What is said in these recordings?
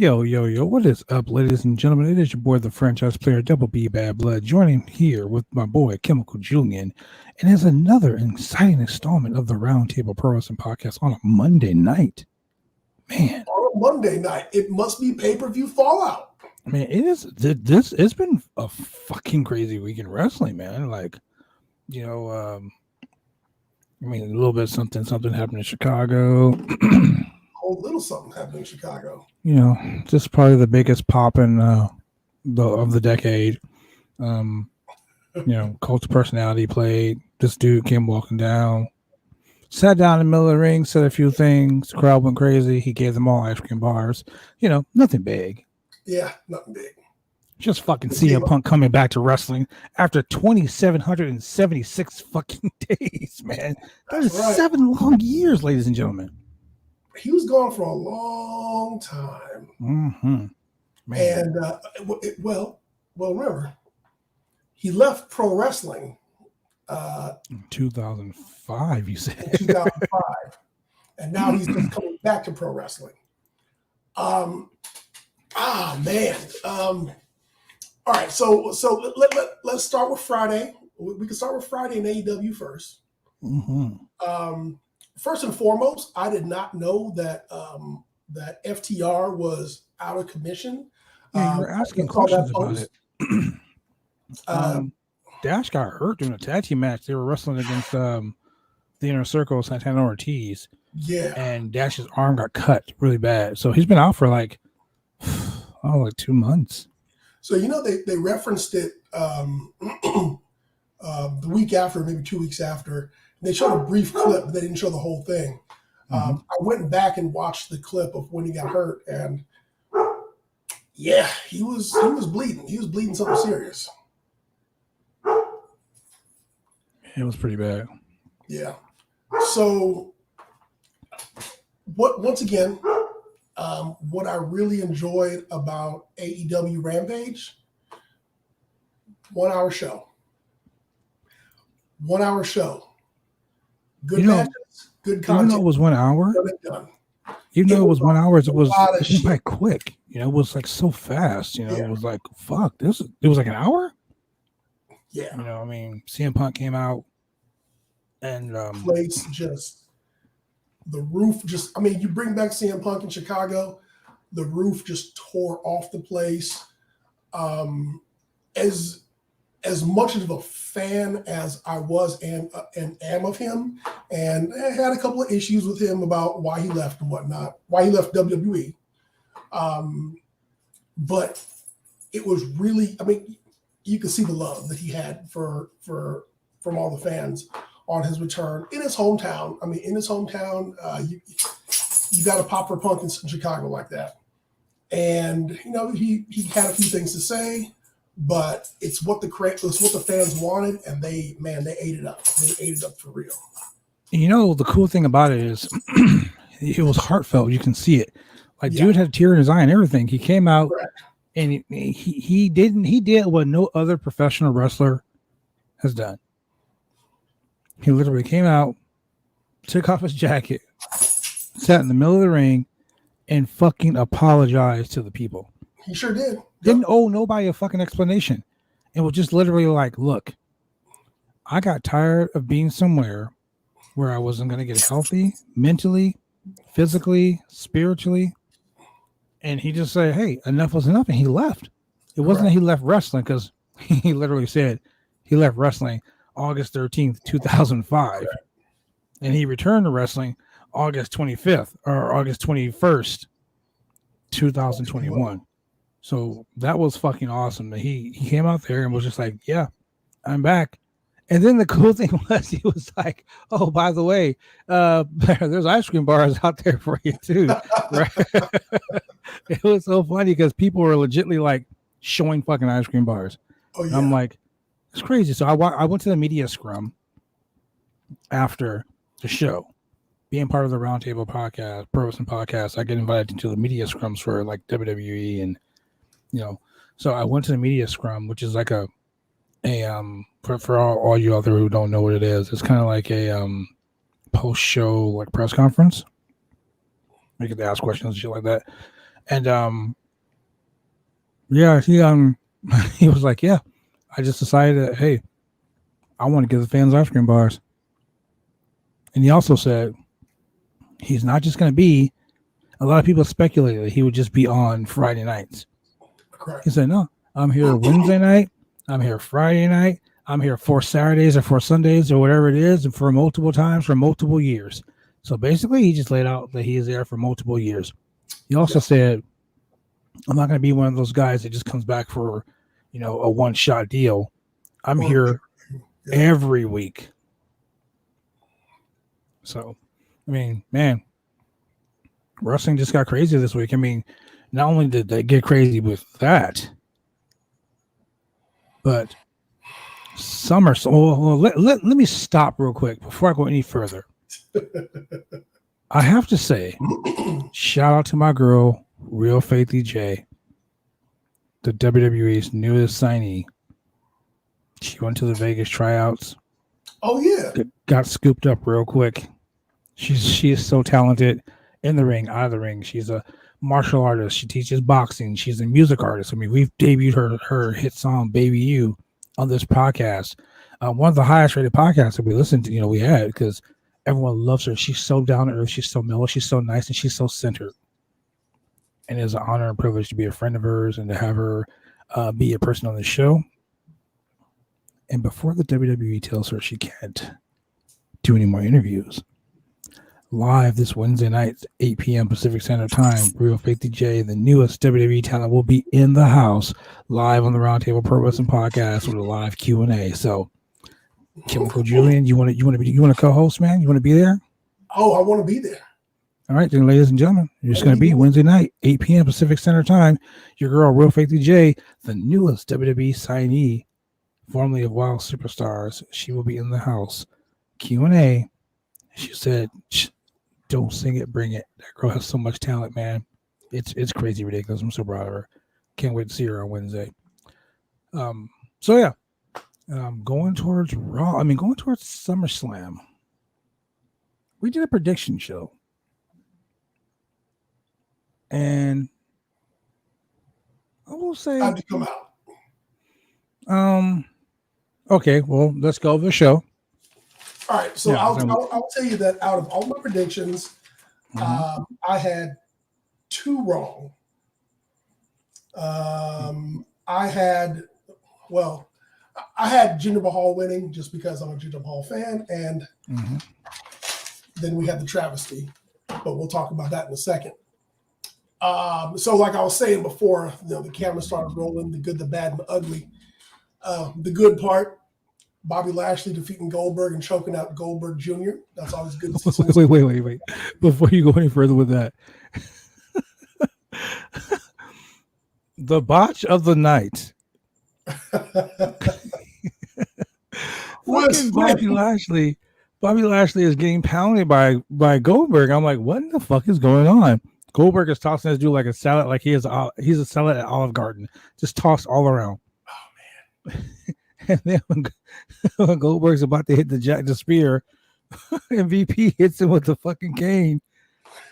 Yo, yo, yo, what is up, ladies and gentlemen? It is your boy, the franchise player, Double B Bad Blood, joining here with my boy, Chemical Julian, and it's another exciting installment of the Roundtable Purist podcast on a Monday night. Man. On a Monday night, it must be pay-per-view Fallout. Man, it is, it's been a fucking crazy week in wrestling, man. Like, you know, a little bit something happened in Chicago. Whole little something happened in Chicago. You know, just probably the biggest pop in of the decade. Cult of Personality played. This dude came walking down, sat down in the middle of the ring, said a few things. The crowd went crazy. He gave them all ice cream bars. You know, nothing big. Yeah, nothing big. Just fucking CM Punk coming back to wrestling after 2,776 fucking days, man. That is right. 7 long years, ladies and gentlemen. He was gone for a long time. Mm-hmm. Man. And, remember, he left pro wrestling. 2005, you said. 2005. And now he's just coming back to pro wrestling. Man. All right, so let's start with Friday. We can start with Friday in AEW first. Mm-hmm. First and foremost, I did not know that that FTR was out of commission. Yeah, you were asking questions about it. Dash got hurt during a tag team match. They were wrestling against the Inner Circle, Santana Ortiz. Yeah. And Dash's arm got cut really bad. So he's been out for like 2 months. So, they referenced it the week after, maybe 2 weeks after. They showed a brief clip, but they didn't show the whole thing. I went back and watched the clip of when he got hurt, and yeah, he was bleeding. He was bleeding something serious. It was pretty bad. Yeah. So, once again, what I really enjoyed about AEW Rampage, 1 hour show. 1 hour show. Good matches, good content. Even though it was 1 hour, even though it was 1 hour, it was like quick. It was like so fast. It was like, fuck, it was like an hour. Yeah. CM Punk came out and place just the roof you bring back CM Punk in Chicago, the roof just tore off the place. As much of a fan as I was and am of him, and I had a couple of issues with him about why he left and whatnot, why he left WWE. But it was really, you could see the love that he had from all the fans on his return in his hometown. You got to pop for Punk in Chicago like that. And, he had a few things to say, but it's what the fans wanted, and they ate it up. They ate it up for real. The cool thing about it is it was heartfelt. You can see it. Dude had a tear in his eye and everything. He came out and he did what no other professional wrestler has done. He literally came out, took off his jacket, sat in the middle of the ring, and fucking apologized to the people. He sure did. Didn't owe nobody a fucking explanation. It was just literally like, look, I got tired of being somewhere where I wasn't going to get healthy mentally, physically, spiritually. And he just said, hey, enough was enough. And he left. It wasn't that he left wrestling, because he literally said he left wrestling August 13th, 2005. And he returned to wrestling August 25th or August 21st, 2021. So that was fucking awesome. He came out there and was just like, yeah, I'm back. And then the cool thing was he was like, oh, by the way, there's ice cream bars out there for you too. Right? It was so funny because people were legitimately like showing fucking ice cream bars. Oh, yeah. I'm like, it's crazy. So I went to the media scrum after the show. Being part of the Roundtable podcast, Purist podcast, I get invited into the media scrums for like WWE and so I went to the media scrum, which is like for all you out there who don't know what it is, it's kind of like a post-show like press conference. You get to ask questions and shit like that. And yeah, he he was like, yeah, I just decided that, hey, I want to give the fans ice cream bars. And he also said he's not just going to be. A lot of people speculated that he would just be on Friday nights. Correct. He said, no, I'm here Wednesday night. I'm here Friday night. I'm here 4 Saturdays or 4 Sundays or whatever it is, and for multiple times for multiple years. So basically, he just laid out that he is there for multiple years. He also said, I'm not going to be one of those guys that just comes back for, a one-shot deal. I'm here every week. So, I mean, man, wrestling just got crazy this week. I mean, not only did they get crazy with that, but Summerslam. Let me stop real quick before I go any further. I have to say, shout out to my girl, Real Faithy J, the WWE's newest signee. She went to the Vegas tryouts. Oh yeah, got scooped up real quick. She is so talented in the ring, out of the ring. She's a martial artist. She teaches boxing. She's a music artist. I mean, we've debuted her hit song "Baby You" on this podcast. One of the highest rated podcasts that we listened to. We had, because everyone loves her. She's so down to earth. She's so mellow. She's so nice, and she's so centered. And it's an honor and privilege to be a friend of hers and to have her be a person on the show. And before the WWE tells her she can't do any more interviews, live this Wednesday night, 8 p.m. Pacific Standard Time, Real Faithy J, the newest WWE talent, will be in the house live on the Roundtable Pro Wrestling Podcast with a live Q&A. So, Chemical Julian, you want to co-host, man? You want to be there? Oh, I want to be there. All right, then, ladies and gentlemen, you're just going to be Wednesday night, 8 p.m. Pacific Standard Time. Your girl, Real Faithy J, the newest WWE signee, formerly of Wild Superstars. She will be in the house. Q&A. She said, don't sing it, bring it. That girl has so much talent, man. It's crazy ridiculous. I'm so proud of her. Can't wait to see her on Wednesday. So yeah. Going towards Raw. I mean, going towards SummerSlam. We did a prediction show. And I will say, how'd you come out? Okay, well, let's go over the show. All right, so yeah, I'll tell you that out of all my predictions, I had 2 wrong. I had Jinder Mahal winning just because I'm a Jinder Mahal fan, and then we had the travesty, but we'll talk about that in a second. So like I was saying before, the camera started rolling, the good, the bad, and the ugly. The good part, Bobby Lashley defeating Goldberg and choking out Goldberg Jr. That's always good. Wait. Before you go any further with that, the botch of the night. Bobby Lashley is getting pounded by Goldberg. I'm like, what in the fuck is going on? Goldberg is tossing this dude like a salad, like he's a salad at Olive Garden, just tossed all around. Oh man! And then when Goldberg's about to hit the spear, MVP hits him with the fucking cane,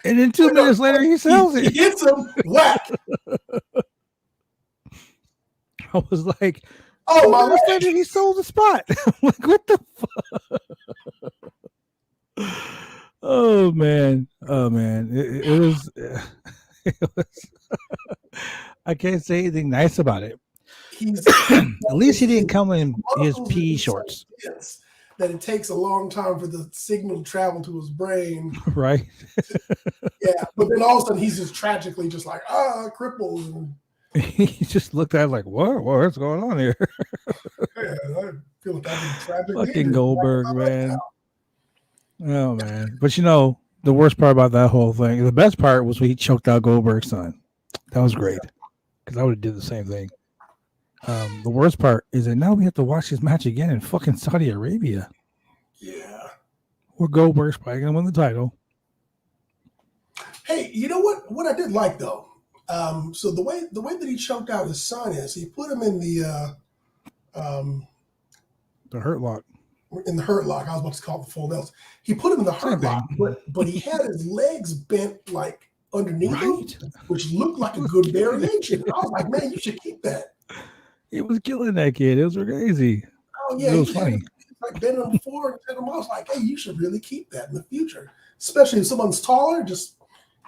and then 2 minutes later he sells it. He hits him, whack. I was like, oh my god! He sold the spot. I'm like, what the fuck? Oh man! It was. I can't say anything nice about it. At least he didn't come in his PE shorts. That it takes a long time for the signal to travel to his brain. Right. Yeah, but then all of a sudden he's just tragically just like crippled. And he just looked at it like, what's going on here? Yeah, I feel like I'm tragic. Fucking Goldberg, man. Oh man. But the worst part about that whole thing, the best part was when he choked out Goldberg's son. That was great. Because I would have did the same thing. The worst part is that now we have to watch this match again in fucking Saudi Arabia. Yeah. Where Goldberg's probably gonna win the title. Hey, you know what I did like though? So the way that he choked out his son is he put him in the Hurt Lock. In the Hurt Lock. I was about to call it the full nails. He put him in the Hurt Lock, but he had his legs bent like underneath him, Right. which looked like a good variation. I was like, man, you should keep that. It was killing that kid. It was crazy. Oh It yeah, was he had funny. like bending him forward and him. I was like, hey, you should really keep that in the future, especially if someone's taller.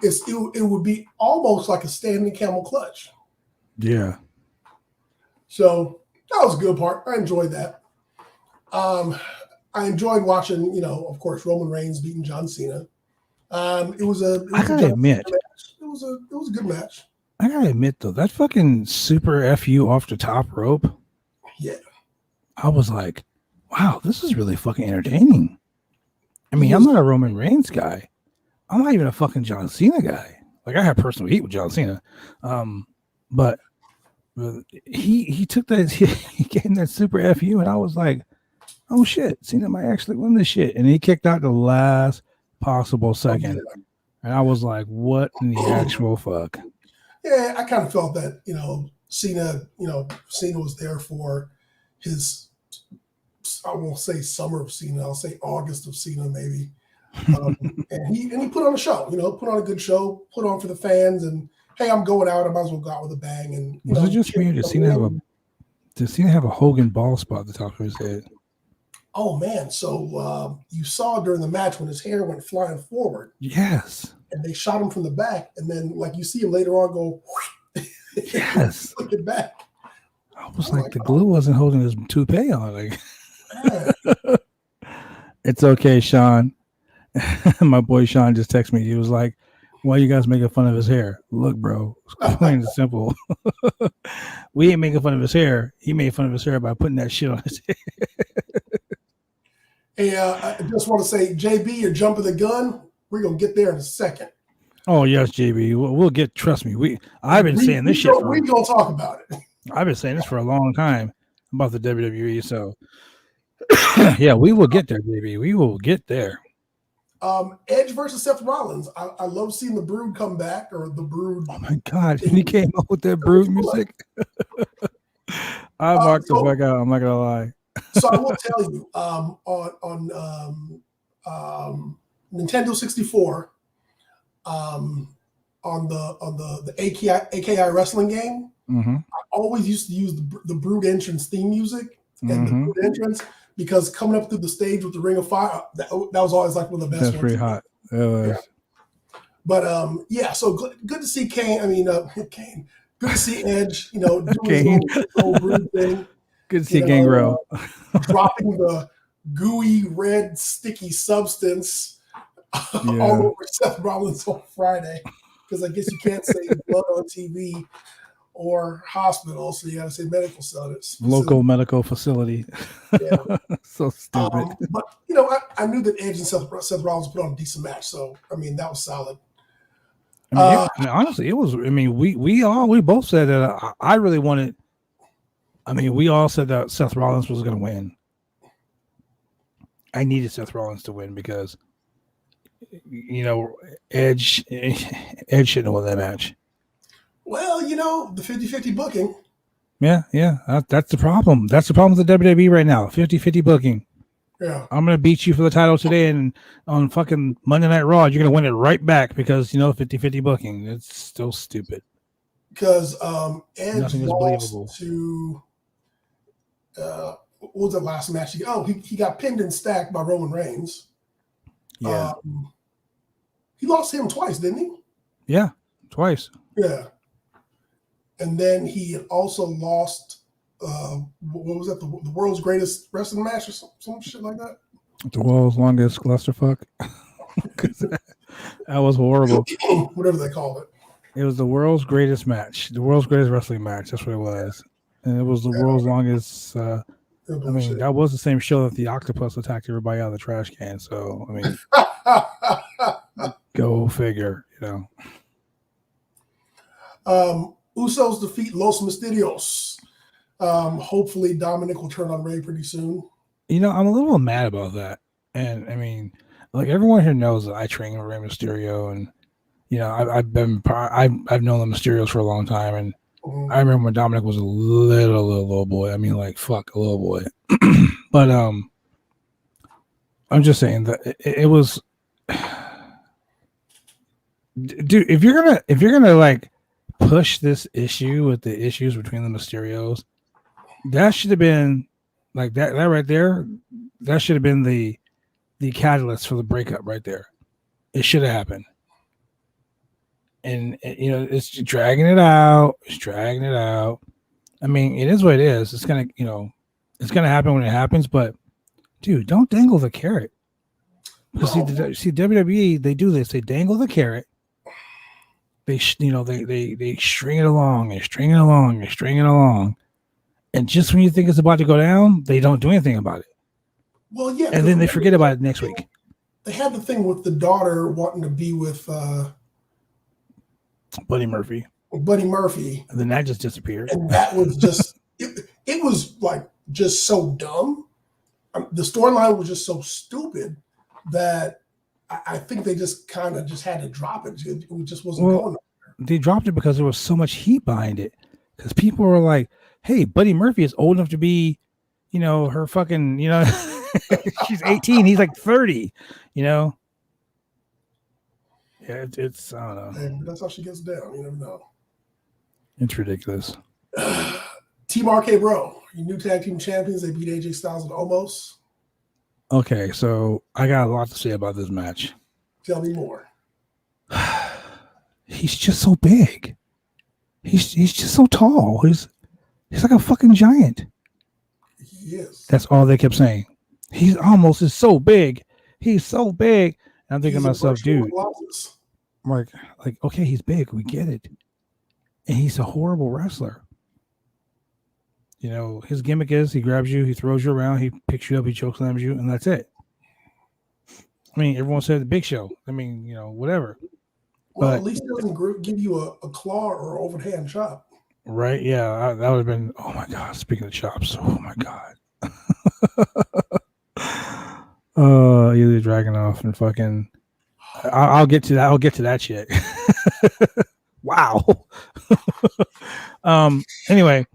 It would be almost like a standing camel clutch. Yeah. So that was a good part. I enjoyed that. I enjoyed watching, of course, Roman Reigns beating John Cena. It was a I gotta admit, match. It was a good match. I gotta admit though, that fucking super FU off the top rope. Yeah. I was like, wow, this is really fucking entertaining. I mean, I'm not a Roman Reigns guy. I'm not even a fucking John Cena guy. Like, I have personal heat with John Cena. But he took that, he gave him that super FU, and I was like, oh shit, Cena might actually win this shit. And he kicked out the last possible second. Oh, yeah. And I was like, what in the actual fuck? Yeah, I kind of felt that, Cena was there for his, I won't say summer of Cena, I'll say August of Cena maybe. And he put on a show, put on a good show, put on for the fans, and hey, I'm going out, I might as well go out with a bang. And was it just me, or did Cena have a Hogan ball spot at the top of his head? Oh man, so you saw during the match when his hair went flying forward. Yes. And they shot him from the back, and then like you see him later on go yes. Look it back. I was like, the glue wasn't holding his toupee on. Like, it's okay, Sean. My boy Sean just texted me. He was like, why you guys making fun of his hair? Look, bro, it's plain and simple. We ain't making fun of his hair. He made fun of his hair by putting that shit on his head. Hey, I just want to say, JB, you're jumping the gun. We're going to get there in a second. Oh, yes, JB. We'll get, trust me. I've been saying this shit. We're going to talk about it. I've been saying this for a long time about the WWE. So, yeah, we will get there, JB. We will get there. Edge versus Seth Rollins. I love seeing the Brood come back, or the Brood. Oh, my God. He came up with that Brood music. I marked the fuck out. I'm not going to lie. So I will tell you, on Nintendo 64, on the AKI wrestling game, I always used to use the Brood entrance theme music and the Brood entrance, because coming up through the stage with the Ring of Fire, that was always like one of the best. That's pretty hot. It was. Yeah. But so good to see Kane. I mean, Kane. Good to see Edge. Doing his whole Brood thing. Good to see Gangrel dropping the gooey red sticky substance all over Seth Rollins on Friday, because I guess you can't say blood on TV or hospital, so you got to say medical centers. Local medical facility. Yeah. So stupid. But I knew that Edge and Seth Rollins put on a decent match, so I mean that was solid. I mean, honestly, it was. I mean, we both said that. I really wanted. I mean, we all said that Seth Rollins was going to win. I needed Seth Rollins to win because, Edge shouldn't have won that match. Well, the 50-50 booking. Yeah. That's the problem. That's the problem with the WWE right now. 50-50 booking. Yeah. I'm going to beat you for the title today, and on fucking Monday Night Raw, you're going to win it right back because, 50-50 booking. It's still stupid. Because Edge lost to... what was the last match? He got pinned and stacked by Roman Reigns. Yeah. He lost him twice, didn't he? Yeah, twice. Yeah. And then he had also lost, what was that, the world's greatest wrestling match or some shit like that? The world's longest clusterfuck. That was horrible. Whatever they called it. It was the world's greatest match. The world's greatest wrestling match. That's what it was. And it was the world's longest. I mean, that was the same show that the octopus attacked everybody out of the trash can. So, I mean, go figure, Usos defeat Los Mysterios. Hopefully, Dominic will turn on Ray pretty soon. I'm a little mad about that. And, I mean, like, everyone here knows that I train with Rey Mysterio. And, I've known the Mysterios for a long time. And, I remember when Dominic was a little boy. I mean, like, fuck, a little boy. But I'm just saying that it was. dude, if you're gonna like push this issue with the issues between the Mysterios, that should have been like that right there. That should have been the catalyst for the breakup right there. It should have happened. And you know, it's dragging it out. It's dragging it out. I mean, it is what it is. It's gonna, you know, it's gonna happen when it happens. But dude, don't dangle the carrot. Because see, WWE, they do this. They dangle the carrot. They they string it along and string it along and string it along, and just when you think it's about to go down, they don't do anything about it. Well, yeah, and then they forget about it next week. They had the thing with the daughter wanting to be with Buddy Murphy. Buddy Murphy, and then that just disappeared. And that was just it was like just so dumb. The storyline was just so stupid that I think they just kind of just had to drop it. It just wasn't going nowhere. They dropped it because there was so much heat behind it. Because people were like, "Hey, Buddy Murphy is old enough to be, you know, her fucking, you know, she's 18, he's like 30, you know." Yeah, it's I don't know. And that's how she gets down. You never know. It's ridiculous. Team RK Bro, your new tag team champions. They beat AJ Styles and Omos. Okay, so I got a lot to say about this match. Tell me more. He's just so big. He's just so tall. He's like a fucking giant. He is. That's all they kept saying. He's almost is so big. He's so big. And I'm thinking to myself, dude, like, okay, he's big. We get it. And he's a horrible wrestler. You know, his gimmick is he grabs you, he throws you around, he picks you up, he chokeslams you, and that's it. I mean, everyone said the Big Show. I mean, you know, whatever. Well, but at least he doesn't give you a claw or overhand chop. Right? Yeah, that would have been. Oh my god! Speaking of chops, oh my god. Either dragging off and fucking. I'll get to that. I'll get to that shit. Wow. Anyway.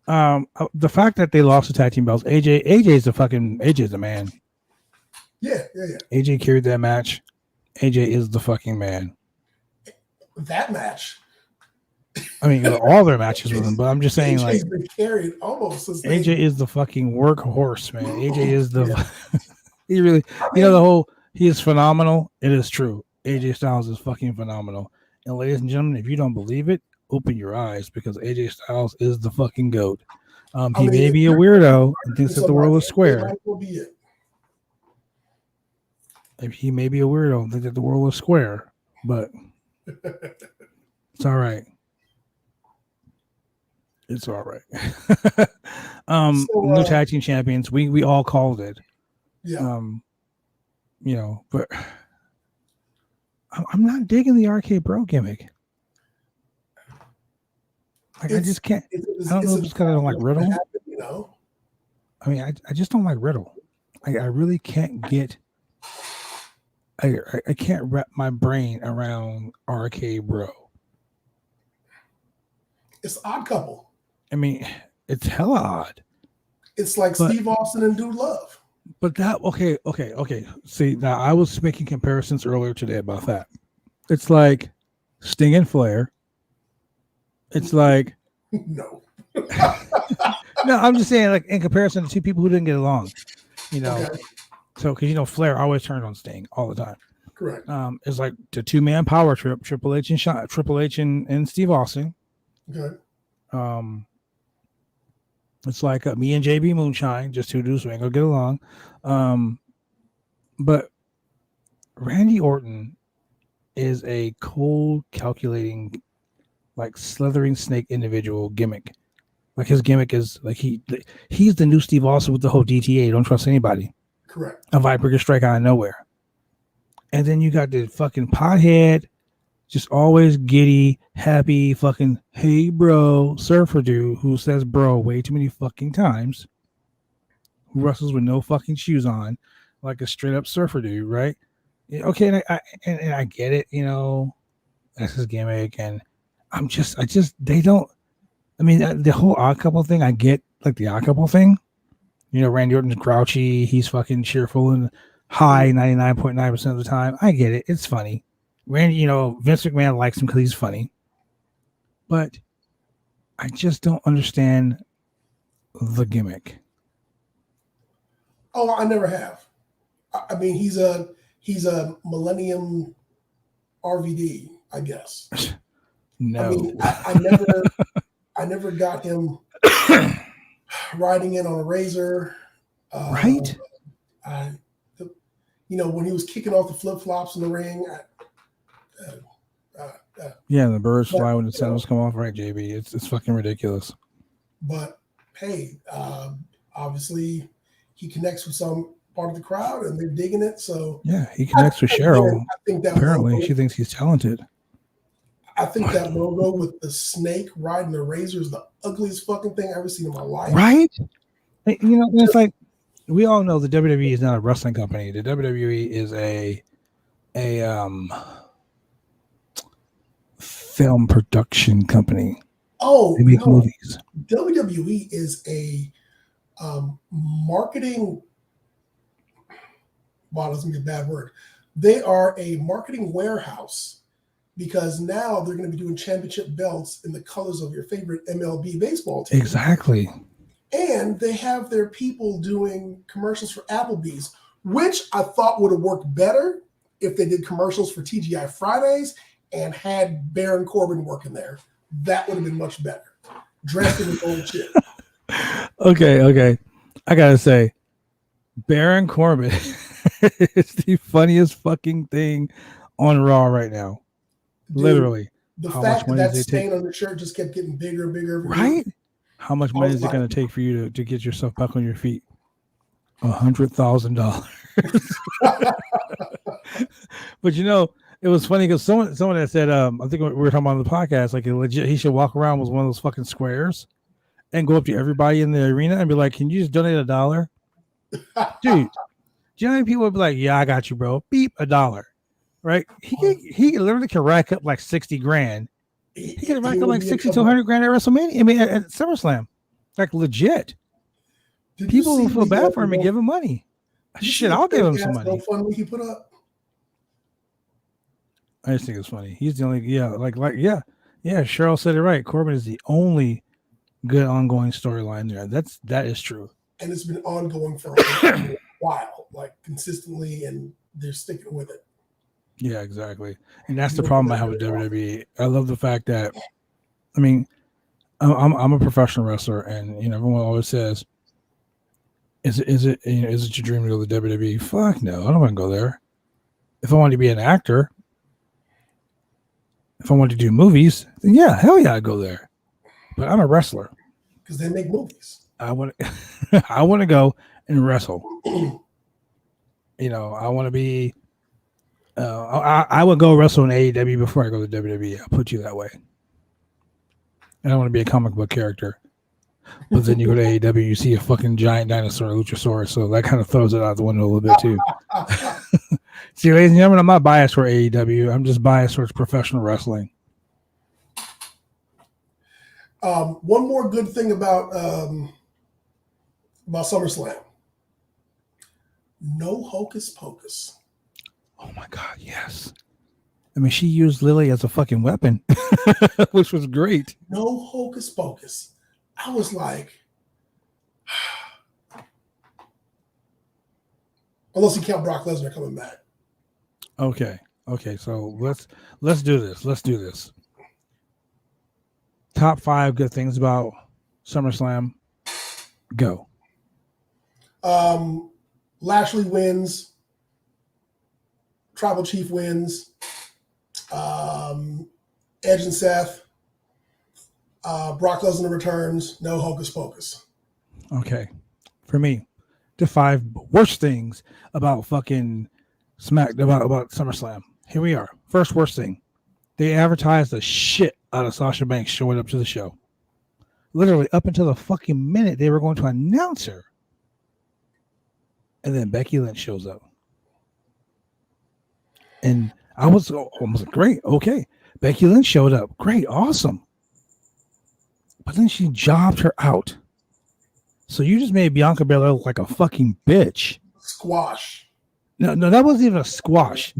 The fact that they lost the tag team belts, AJ's the man. Yeah. AJ carried that match. AJ is the fucking man. That match. I mean, all their matches with him, but I'm just saying, AJ's like, been carried almost. AJ is the fucking workhorse, man. AJ is the. He really, you know, the whole. He is phenomenal. It is true. AJ Styles is fucking phenomenal. And ladies and gentlemen, if you don't believe it, open your eyes because AJ Styles is the fucking GOAT. He may be a weirdo and thinks that the world is square. He may be a weirdo and think that the world is square, but it's all right. It's all right. New tag team champions. We all called it. Yeah. You know, but I'm not digging the RK Bro gimmick. Like I just can't. I don't know if it's because I don't like Riddle. You know? I mean, I just don't like Riddle. I really can't get. I can't wrap my brain around RK Bro. It's Odd Couple. I mean, it's hella odd. It's like Steve Austin and Dude Love. But that okay. See, now I was making comparisons earlier today about that. It's like Sting and Flair. It's like no. No, I'm just saying, like in comparison to two people who didn't get along, you know. Okay. So, because you know, Flair always turned on Sting all the time. Correct. It's like the 2-man power trip, Triple H and Steve Austin. Okay. It's like me and JB Moonshine, just two dudes who ain't gonna get along. But Randy Orton is a cold, calculating, like slithering snake individual gimmick. Like his gimmick is like he's the new Steve Austin with the whole DTA. Don't trust anybody. Correct. A Viper can strike out of nowhere. And then you got the fucking pothead, just always giddy, happy, fucking hey bro surfer dude who says bro way too many fucking times. Who wrestles with no fucking shoes on, like a straight up surfer dude, right? Okay, and I get it, you know, that's his gimmick, and they don't. I mean, the whole Odd Couple thing, I get, like the Odd Couple thing. You know, Randy Orton's grouchy, he's fucking cheerful and high 99.9% of the time. I get it. It's funny. Randy, Vince McMahon likes him because he's funny. But I just don't understand the gimmick. Oh, I never have. I mean, he's a Millennium RVD, I guess. No. I mean, I never got him riding in on a razor. Right? When he was kicking off the flip flops in the ring. Yeah, the birds fly when the sandals come off, right, JB? It's fucking ridiculous. But hey, obviously he connects with some part of the crowd and they're digging it. So yeah, he connects with Cheryl. I think that apparently she thinks he's talented. I think that logo with the snake riding the razor is the ugliest fucking thing I've ever seen in my life. Right? It's like we all know the WWE is not a wrestling company. The WWE is a film production company. Oh, they make movies. WWE is a marketing. Wow, that's gonna be a bad word. They are a marketing warehouse because now they're going to be doing championship belts in the colors of your favorite MLB baseball team. Exactly. And they have their people doing commercials for Applebee's, which I thought would have worked better if they did commercials for TGI Fridays and had Baron Corbin working there. That would have been much better. Dressed in his old shit. Okay. I got to say, Baron Corbin is the funniest fucking thing on Raw right now. Dude, literally. The fact that stain on your shirt just kept getting bigger and bigger. Right? How much money is it going to take for you to get yourself back on your feet? $100,000. But it was funny because someone that said, I think we were talking about on the podcast, like legit, he should walk around with one of those fucking squares and go up to everybody in the arena and be like, "Can you just donate $1?" Dude, do you know how many people would be like, "Yeah, I got you, bro. Beep, $1." Right? He literally can rack up like 60 grand. He can rack up like 60 to 100 grand at WrestleMania. I mean, at SummerSlam, like legit. People will feel bad for him and give him money. Shit, I'll give him some money. He put up. I just think it's funny. He's the only, yeah. Cheryl said it right. Corbin is the only good ongoing storyline there. That is true. And it's been ongoing for a while, like consistently, and they're sticking with it. Yeah, exactly. And that's the problem I have with WWE. I love the fact that, I mean, I'm a professional wrestler, and everyone always says, "Is it your dream to go to the WWE?" Fuck no, I don't want to go there. If I wanted to be an actor, if I wanted to do movies, then yeah, hell yeah, I'd go there. But I'm a wrestler because they make movies. I want to go and wrestle. I want to be. I would go wrestle in AEW before I go to WWE. I'll put you that way. I don't want to be a comic book character. But then you go to AEW, you see a fucking giant dinosaur, Luchasaurus, so that kind of throws it out the window a little bit too. See, ladies and gentlemen, I'm not biased for AEW. I'm just biased towards professional wrestling. One more good thing about SummerSlam. No hocus pocus. Oh my God, yes. I mean, she used Lily as a fucking weapon, which was great. No hocus pocus. I was like, unless you count Brock Lesnar coming back. Okay. So let's do this. Top 5 good things about SummerSlam. Go. Lashley wins. Tribal Chief wins. Edge and Seth. Brock Lesnar returns. No hocus pocus. Okay. For me, the 5 worst things about fucking about SummerSlam. Here we are. First worst thing. They advertised the shit out of Sasha Banks showing up to the show. Literally up until the fucking minute they were going to announce her. And then Becky Lynch shows up. And I was almost like, great, okay. Becky Lynch showed up. Great, awesome. But then she jobbed her out. So you just made Bianca Belair look like a fucking bitch. Squash. No, that wasn't even a squash.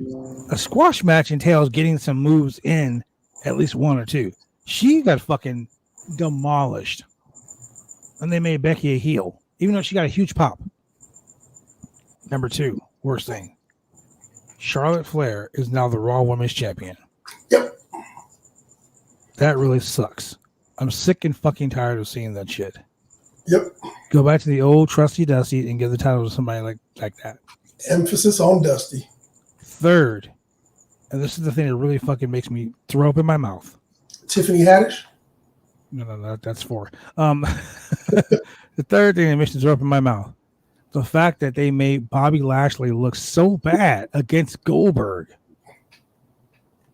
A squash match entails getting some moves in, at least one or two. She got fucking demolished. And they made Becky a heel, even though she got a huge pop. Number two, worst thing. Charlotte Flair is now the Raw Women's Champion. Yep. That really sucks. I'm sick and fucking tired of seeing that shit. Yep. Go back to the old trusty Dusty and give the title to somebody like that. Emphasis on Dusty. Third, and this is the thing that really fucking makes me throw up in my mouth. Tiffany Haddish. No, that's four. The third thing that makes me throw up in my mouth. The fact that they made Bobby Lashley look so bad against Goldberg.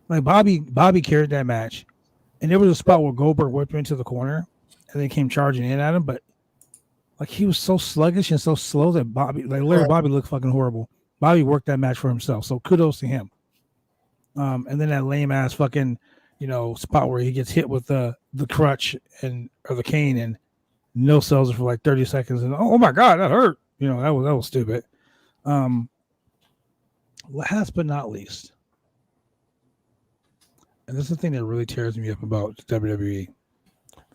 Like Bobby carried that match, and there was a spot where Goldberg whipped into the corner, and they came charging in at him, but like he was so sluggish and so slow that Bobby looked fucking horrible. Bobby worked that match for himself, so kudos to him. And then that lame ass fucking, spot where he gets hit with the crutch or the cane and no sells it for like 30 seconds, and oh my god, that hurt. That was stupid. Last but not least, and this is the thing that really tears me up about WWE.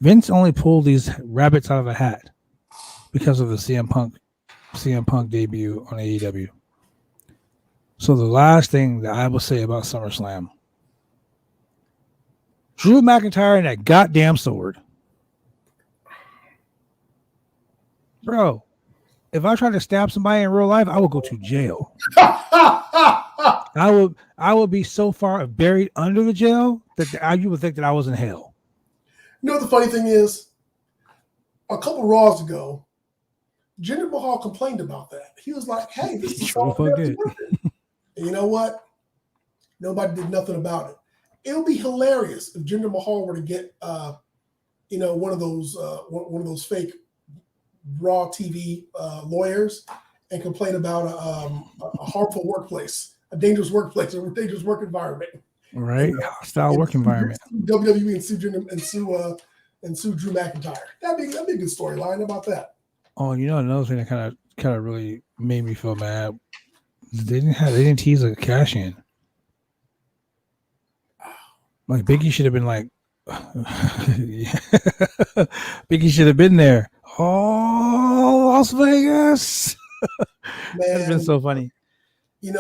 Vince only pulled these rabbits out of a hat because of the CM Punk debut on AEW. So the last thing that I will say about SummerSlam, Drew McIntyre and that goddamn sword. Bro, if I tried to stab somebody in real life, I would go to jail. I would be so far buried under the jail that you would think that I was in hell. The funny thing is, a couple Raws ago, Jinder Mahal complained about that. He was like, "Hey, this is all good." And you know what? Nobody did nothing about it. It would be hilarious if Jinder Mahal were to get, one of those fake Raw TV lawyers and complain about a harmful workplace, a dangerous workplace, or a dangerous work environment. Right, hostile work environment. WWE and sue Drew McIntyre. That'd be a good storyline. About that. Oh, another thing that kind of really made me feel mad. They didn't tease a cash in. Like Biggie should have been like, Biggie should have been there. Oh, Las Vegas. That's been so funny. They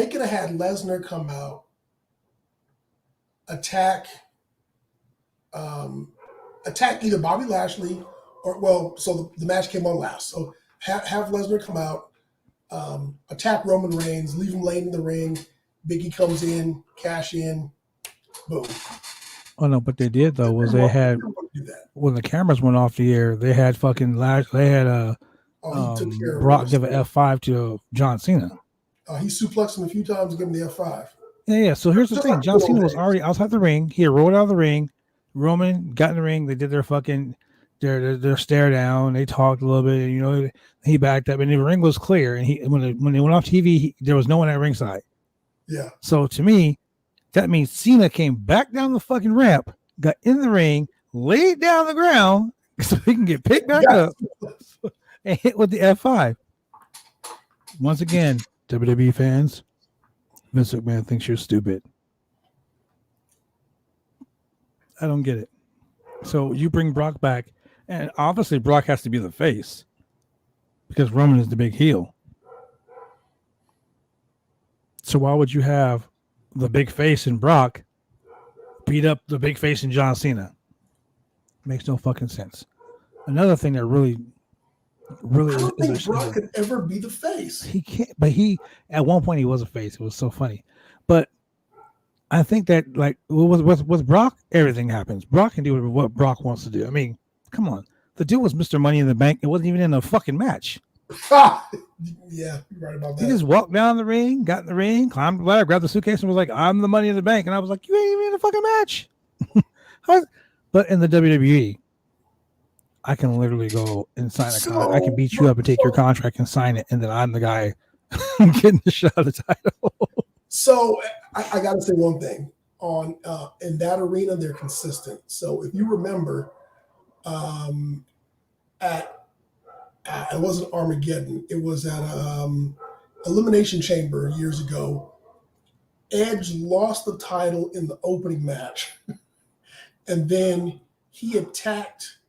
could have had Lesnar come out, attack either Bobby Lashley so the match came on last. So have Lesnar come out, attack Roman Reigns, leave him laying in the ring. Biggie comes in, cash in, boom. Oh no, but they did though. Was they had when the cameras went off the air, they had fucking Brock give an F5 to John Cena. He suplexed him a few times and gave him the F5. Yeah. So here's the thing: John Cena was already outside the ring. He rolled out of the ring. Roman got in the ring. They did their fucking their stare down. They talked a little bit. He backed up, and the ring was clear. And when they went off TV, there was no one at ringside. Yeah. So to me, that means Cena came back down the fucking ramp, got in the ring, laid down the ground so he can get picked back up and hit with the F5. Once again, WWE fans, Vince McMahon thinks you're stupid. I don't get it. So you bring Brock back, and obviously Brock has to be the face because Roman is the big heel. So why would you have the big face in Brock beat up the big face in John Cena? Makes no fucking sense. Another thing that really I don't think Brock could ever be the face. He can't, but at one point he was a face. It was so funny. But I think that with Brock, everything happens. Brock can do what Brock wants to do. I mean, come on. The dude was Mr. Money in the Bank. It wasn't even in a fucking match. Yeah, you're right about that. He just walked down the ring, got in the ring, climbed the ladder, grabbed the suitcase, and was like, "I'm the Money in the Bank." And I was like, "You ain't even in a fucking match." But in the WWE, I can literally go and sign a contract. I can beat you up and take your contract and sign it, and then I'm the guy getting the shot of the title. So I got to say one thing on in that arena, they're consistent. So if you remember, at it wasn't Armageddon. It was at Elimination Chamber years ago. Edge lost the title in the opening match, and then he attacked.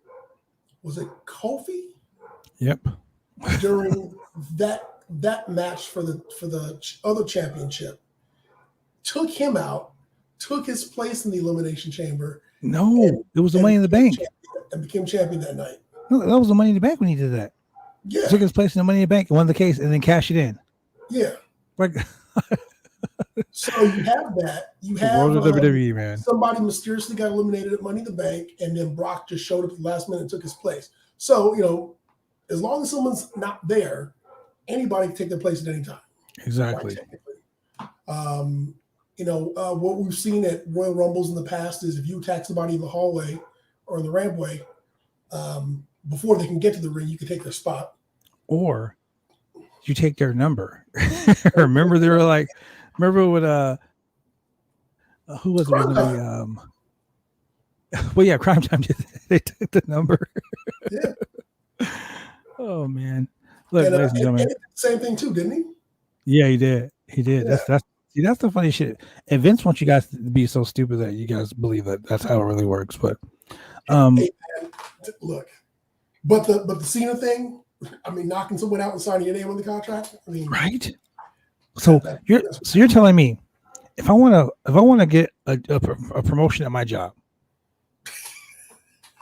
Was it Kofi? Yep. During that match for the other championship, took him out, took his place in the Elimination Chamber. No, it was the Money in the Bank, and became champion that night. No, that was the Money in the Bank when he did that. Yeah, he took his place in the Money in the Bank, won the case, and then cashed it in. Yeah, like. So you have that. You have WWE, man. Somebody mysteriously got eliminated at Money in the Bank, and then Brock just showed up at the last minute and took his place. So as long as someone's not there, anybody can take their place at any time. Exactly. What we've seen at Royal Rumbles in the past is if you attack somebody in the hallway or in the rampway, before they can get to the ring, you can take their spot. Or you take their number. Remember they were like, remember what who was it? Well, yeah, Crime Time. They took the number. Yeah. Oh man. Look, ladies and gentlemen. Same thing too, didn't he? Yeah, he did. He did. Yeah. That's the funny shit. And Vince wants you guys to be so stupid that you guys believe that that's how it really works. But hey, man, look, but the Cena thing, I mean, knocking someone out and signing your name on the contract. I mean, right. So you're telling me if I want to get a promotion at my job,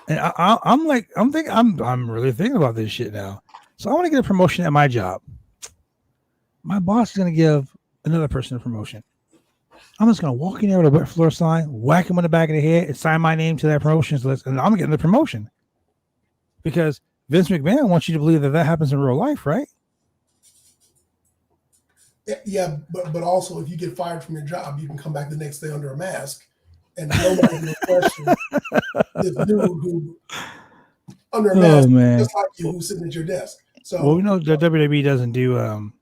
and I'm really thinking about this shit now. So I want to get a promotion at my job. My boss is going to give another person a promotion. I'm just going to walk in there with a wet floor sign, whack him on the back of the head, and sign my name to that promotions list, and I'm getting the promotion. Because Vince McMahon wants you to believe that happens in real life, right? Yeah, but also if you get fired from your job, you can come back the next day under a mask, and nobody will question this dude who under a mask, just like you, who's sitting at your desk. So, well, we know that WWE doesn't do. And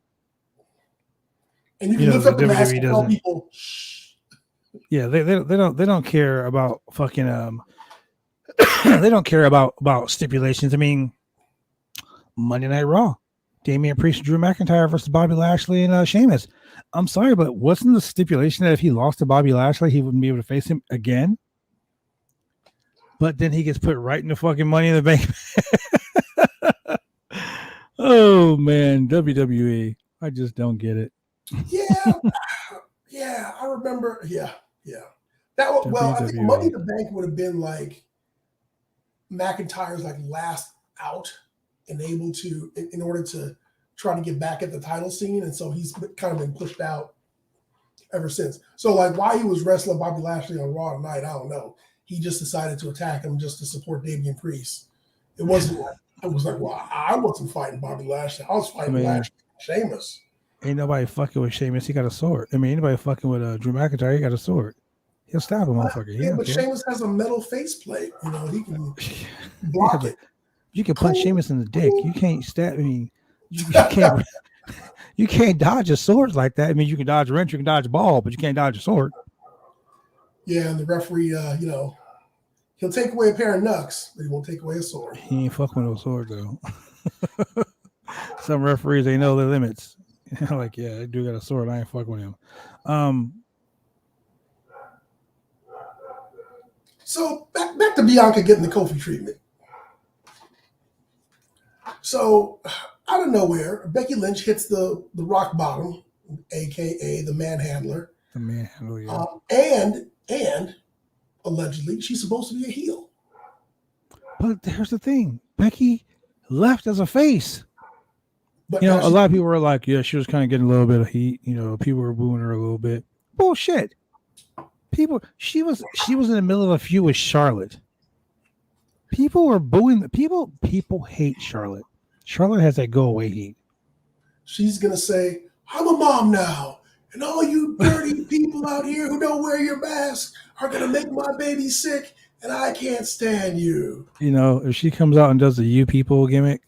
you can lift up the mask and tell people. Shh. Yeah, they don't care about fucking they don't care about stipulations. I mean, Monday Night Raw, Damian Priest, Drew McIntyre versus Bobby Lashley and Sheamus. I'm sorry, but wasn't the stipulation that if he lost to Bobby Lashley, he wouldn't be able to face him again? But then he gets put right in the fucking Money in the Bank. Oh man, WWE. I just don't get it. Yeah, I remember. Yeah. That was, well, I think Money in the Bank would have been like McIntyre's like last out and able to, in order to try to get back at the title scene, and so he's kind of been pushed out ever since. So like why he was wrestling Bobby Lashley on Raw tonight, I don't know. He just decided to attack him just to support Damian Priest. It wasn't like it was like, well, I wasn't fighting Bobby Lashley. I was fighting Lashley, Sheamus. Ain't nobody fucking with Sheamus. He got a sword. I mean, anybody fucking with Drew McIntyre, he got a sword. He'll stab a motherfucker. Yeah, but Sheamus has a metal faceplate. He can block it. You can punch Sheamus in the dick. You can't stab. I mean, you can't. You can't dodge a sword like that. I mean, you can dodge a wrench, you can dodge a ball, but you can't dodge a sword. Yeah, and the referee, he'll take away a pair of knucks, but he won't take away a sword. He ain't fucking with no sword though. Some referees, they know their limits. Like, yeah, I do got a sword. I ain't fucking with him. So back to Bianca getting the Kofi treatment. So out of nowhere, Becky Lynch hits the rock bottom, aka the manhandler. The manhandler, yeah. And allegedly she's supposed to be a heel. But here's the thing: Becky left as a face. But a lot of people were like, "Yeah, she was kind of getting a little bit of heat." People were booing her a little bit. Bullshit. She was in the middle of a feud with Charlotte. People were booing. People hate Charlotte. Charlotte has that go away heat. She's gonna say, "I'm a mom now, and all you dirty people out here who don't wear your mask are gonna make my baby sick, and I can't stand you." If she comes out and does the "you people" gimmick,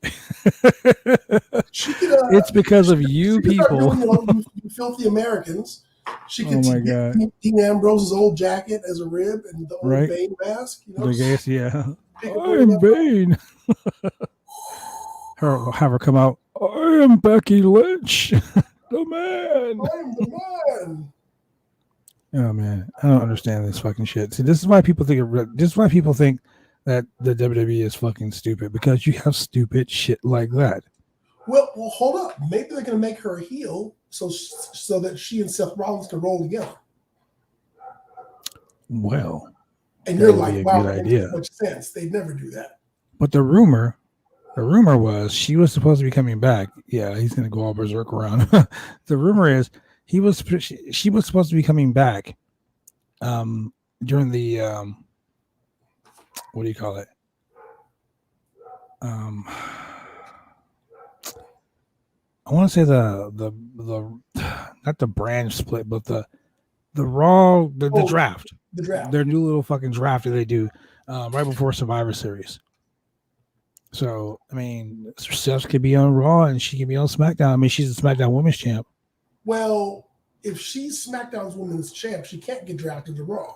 it's because of you people. Doing, you filthy Americans. She could Dean Ambrose's old jacket as a rib and the old Bane mask. I guess, yeah. I'm Bane. have her come out. I am Becky Lynch, the man. I am the man. Oh man, I don't understand this fucking shit. See, this is why people think that the WWE is fucking stupid, because you have stupid shit like that. Well, hold up. Maybe they're gonna make her a heel so that she and Seth Rollins can roll together. Well, and you're like, be a wow, good that idea. makes so much sense. They'd never do that. But the rumor was she was supposed to be coming back. Yeah, he's gonna go all berserk around. The rumor is she was supposed to be coming back during the what do you call it? I want to say the not the brand split, but the Raw the draft. The draft. Their new little fucking draft that they do right before Survivor Series. So I mean, Seth could be on Raw and she could be on SmackDown. I mean, she's the SmackDown Women's Champ. Well, if she's SmackDown's Women's Champ, she can't get drafted to Raw.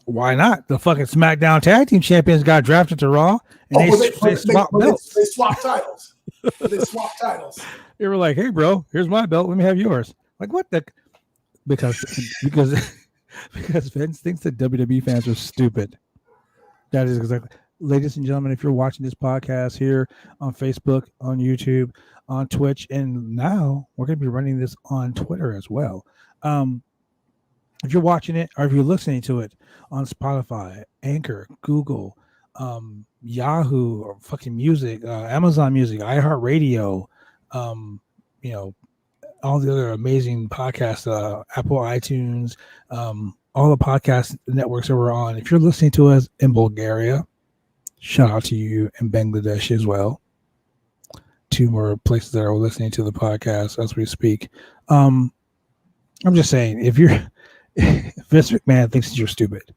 Why not? The fucking SmackDown Tag Team Champions got drafted to Raw, and they swapped belts. They swapped titles. They swapped titles. They were like, "Hey, bro, here's my belt. Let me have yours." Like, what the? Because Vince thinks that WWE fans are stupid. That is exactly. Ladies and gentlemen, if you're watching this podcast here on Facebook, on YouTube, on Twitch, and now we're going to be running this on Twitter as well. If you're watching it or if you're listening to it on Spotify, Anchor, Google, Yahoo, or fucking Music, Amazon Music, iHeartRadio, you know, all the other amazing podcasts, Apple, iTunes, all the podcast networks that we're on. If you're listening to us in Bulgaria, shout out to you in Bangladesh as well. 2 more places that are listening to the podcast as we speak. I'm just saying, if Vince McMahon thinks that you're stupid,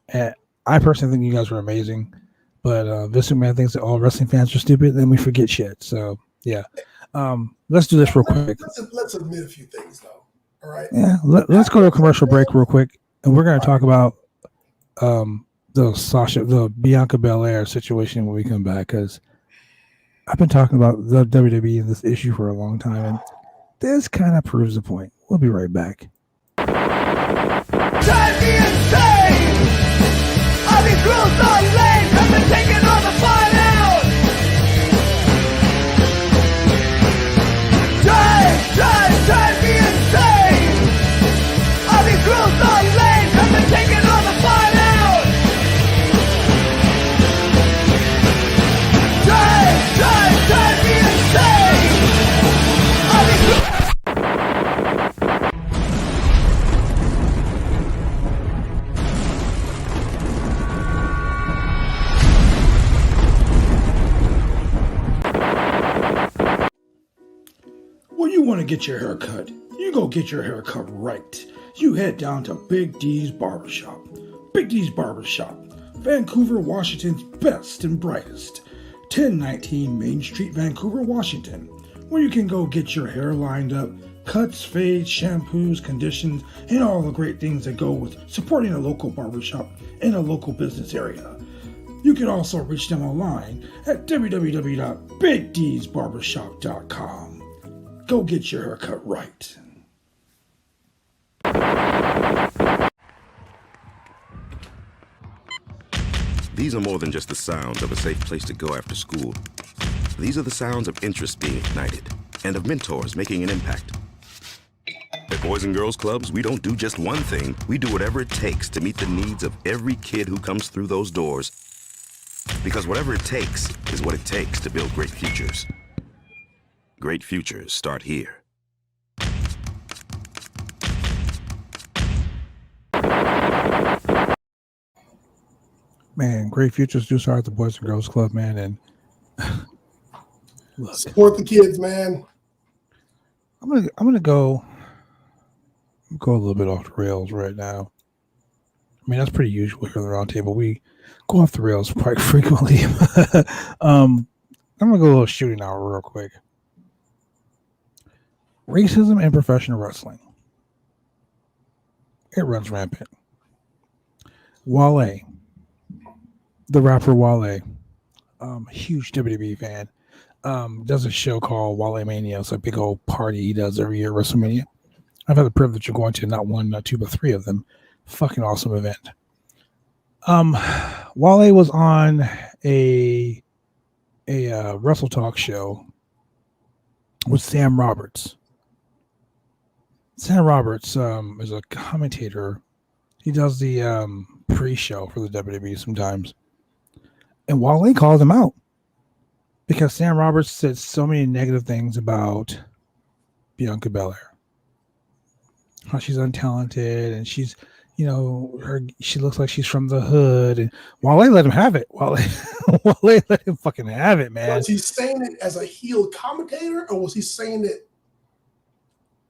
and I personally think you guys are amazing, but Vince McMahon thinks that all wrestling fans are stupid, then we forget shit. So yeah, let's do this real quick. Let's admit a few things though. All right. Yeah, let's go to a commercial break real quick, and we're going to talk about the Bianca Belair situation when we come back, because I've been talking about the WWE and this issue for a long time, and this kind of proves the point. We'll be right back. Drive me insane! All these rules are lame, have been taking all the fun out! Drive me insane! All these rules are lame, have been taking all the fun out! Drive me insane! All these rules... When you want to get your hair cut, you go get your hair cut right. You head down to Big D's Barbershop. Big D's Barbershop, Vancouver, Washington's best and brightest. 1019 Main Street, Vancouver, Washington, where you can go get your hair lined up, cuts, fades, shampoos, conditions, and all the great things that go with supporting a local barbershop in a local business area. You can also reach them online at www.bigdsbarbershop.com. Go get your haircut right. These are more than just the sounds of a safe place to go after school. These are the sounds of interest being ignited and of mentors making an impact. At Boys and Girls Clubs, we don't do just one thing. We do whatever it takes to meet the needs of every kid who comes through those doors. Because whatever it takes is what it takes to build great futures. Great futures start here. Man, great futures do start at the Boys and Girls Club, man. And look, support the kids, man. I'm gonna go a little bit off the rails right now. I mean, that's pretty usual here on the Roundtable. We go off the rails quite frequently. I'm gonna go a little shooting hour real quick. Racism in professional wrestling. It runs rampant. Wale, the rapper Wale, huge WWE fan. does a show called Wale Mania. It's a big old party he does every year at WrestleMania. I've had the privilege of going to not one, not two, but three of them. Fucking awesome event. Wale was on a Wrestle Talk show with Sam Roberts. Sam Roberts is a commentator. He does the pre-show for the WWE sometimes. And Wale called him out because Sam Roberts said so many negative things about Bianca Belair. How she's untalented and she's, she looks like she's from the hood. And Wale let him have it. Wale let him fucking have it, man. Was he saying it as a heel commentator, or was he saying it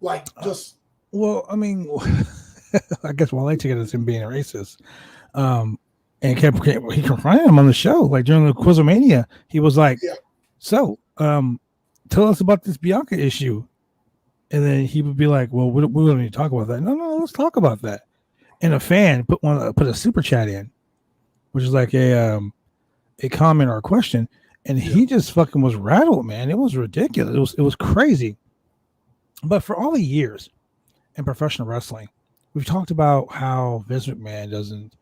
like just? Well, I mean, I guess Wale took it as him being a racist. And he confronted him on the show, like during the Quizomania. He was like, "So, tell us about this Bianca issue." And then he would be like, "Well, we don't need to talk about that." No, let's talk about that. And a fan put a super chat in, which is like a comment or a question, and he just fucking was rattled, man. It was ridiculous. It was crazy. But for all the years in professional wrestling, we've talked about how Vince McMahon doesn't.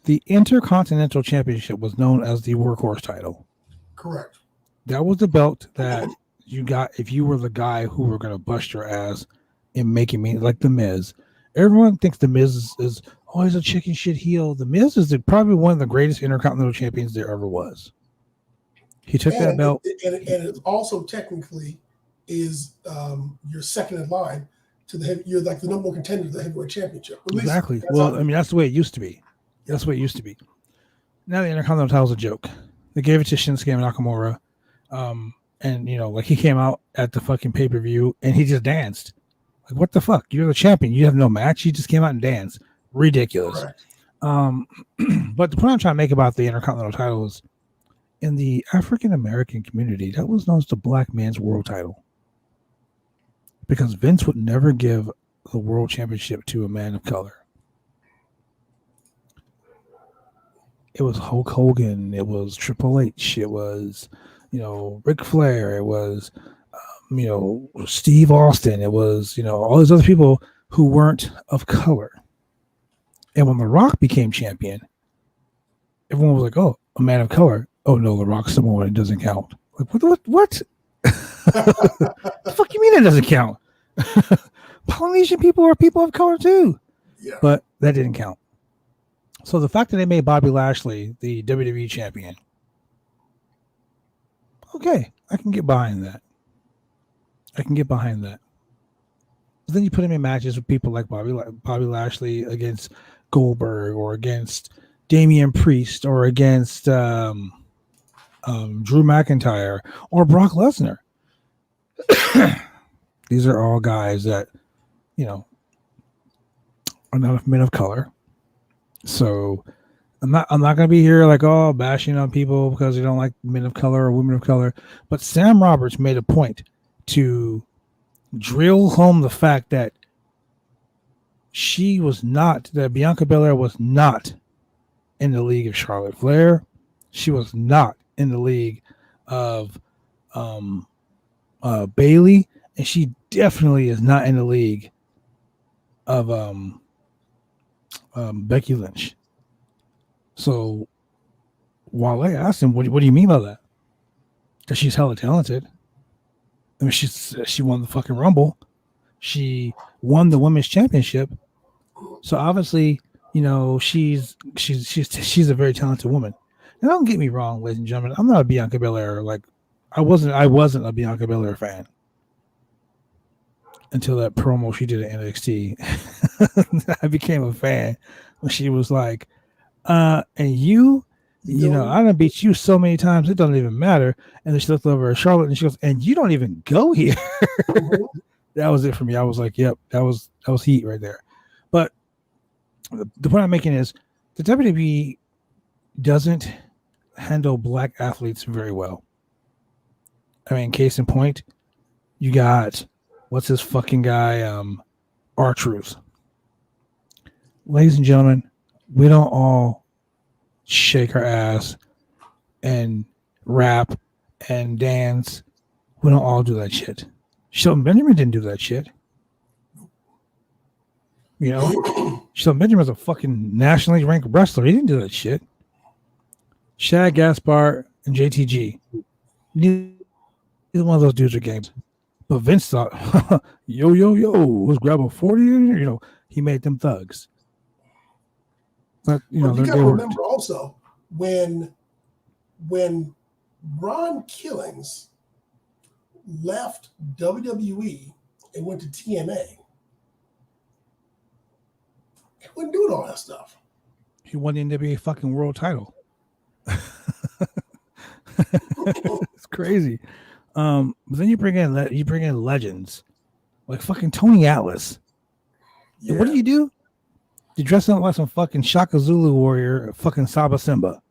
The Intercontinental Championship was known as the workhorse title. Correct. That was the belt that you got if you were the guy who were going to bust your ass in making me like The Miz. Everyone thinks The Miz is always a chicken shit heel. The Miz is probably one of the greatest Intercontinental champions there ever was. He took that belt. And it also technically is your second in line to the heavy. You're like the number one contender to the heavyweight championship. Exactly. Well, I mean, that's the way it used to be. That's the way it used to be. Now the Intercontinental title is a joke. They gave it to Shinsuke Nakamura. And like he came out at the fucking pay-per-view and he just danced. Like, what the fuck? You're the champion. You have no match. You just came out and danced. Ridiculous. But the point I'm trying to make about the Intercontinental title is in the African American community, that was known as the black man's world title. Because Vince would never give the world championship to a man of color. It was Hulk Hogan. It was Triple H. It was, Ric Flair. It was, Steve Austin. It was, all these other people who weren't of color. And when The Rock became champion, everyone was like, "Oh, a man of color. Oh no, The Rock's Samoan. It doesn't count." Like, what? The fuck you mean it doesn't count? Polynesian people are people of color too. Yeah. But that didn't count. So the fact that they made Bobby Lashley the WWE champion, okay, I can get behind that. But then you put him in matches with people like Bobby Lashley against Goldberg or against Damian Priest or against Drew McIntyre or Brock Lesnar. These are all guys that, are not men of color. So I'm not going to be here like, bashing on people because they don't like men of color or women of color. But Sam Roberts made a point to drill home the fact that Bianca Belair was not in the league of Charlotte Flair. She was not in the league of Bayley, and she definitely is not in the league of Becky Lynch. So Wale asked him, what do you mean by that? Because she's hella talented. I mean, she won the fucking Rumble. She won the women's championship. So obviously, she's a very talented woman. And don't get me wrong, ladies and gentlemen, I'm not a Bianca Belair. Like, I wasn't a Bianca Belair fan until that promo she did at NXT. I became a fan when she was like, and I done beat you so many times, it doesn't even matter. And then she looked over at Charlotte and she goes, and you don't even go here. That was it for me. I was like, yep, that was heat right there. But the point I'm making is the WWE doesn't handle black athletes very well. I mean, case in point, you got what's this fucking guy, R-Truth. Ladies and gentlemen, we don't all shake our ass and rap and dance. We don't all do that shit. Shelton Benjamin didn't do that shit. You know, Shelton Benjamin was a fucking nationally ranked wrestler. He didn't do that shit. Shad Gaspard and JTG. Neither one of those dudes are games. But Vince thought, yo, let's grab a 40. You know, he made them thugs. But, you know, you got to remember also when Ron Killings left WWE and went to TNA, he wasn't doing all that stuff. He won the NWA fucking world title. It's crazy. But then you bring in legends like fucking Tony Atlas. Yeah. What do? You dress up like some fucking Shaka Zulu warrior, fucking Saba Simba.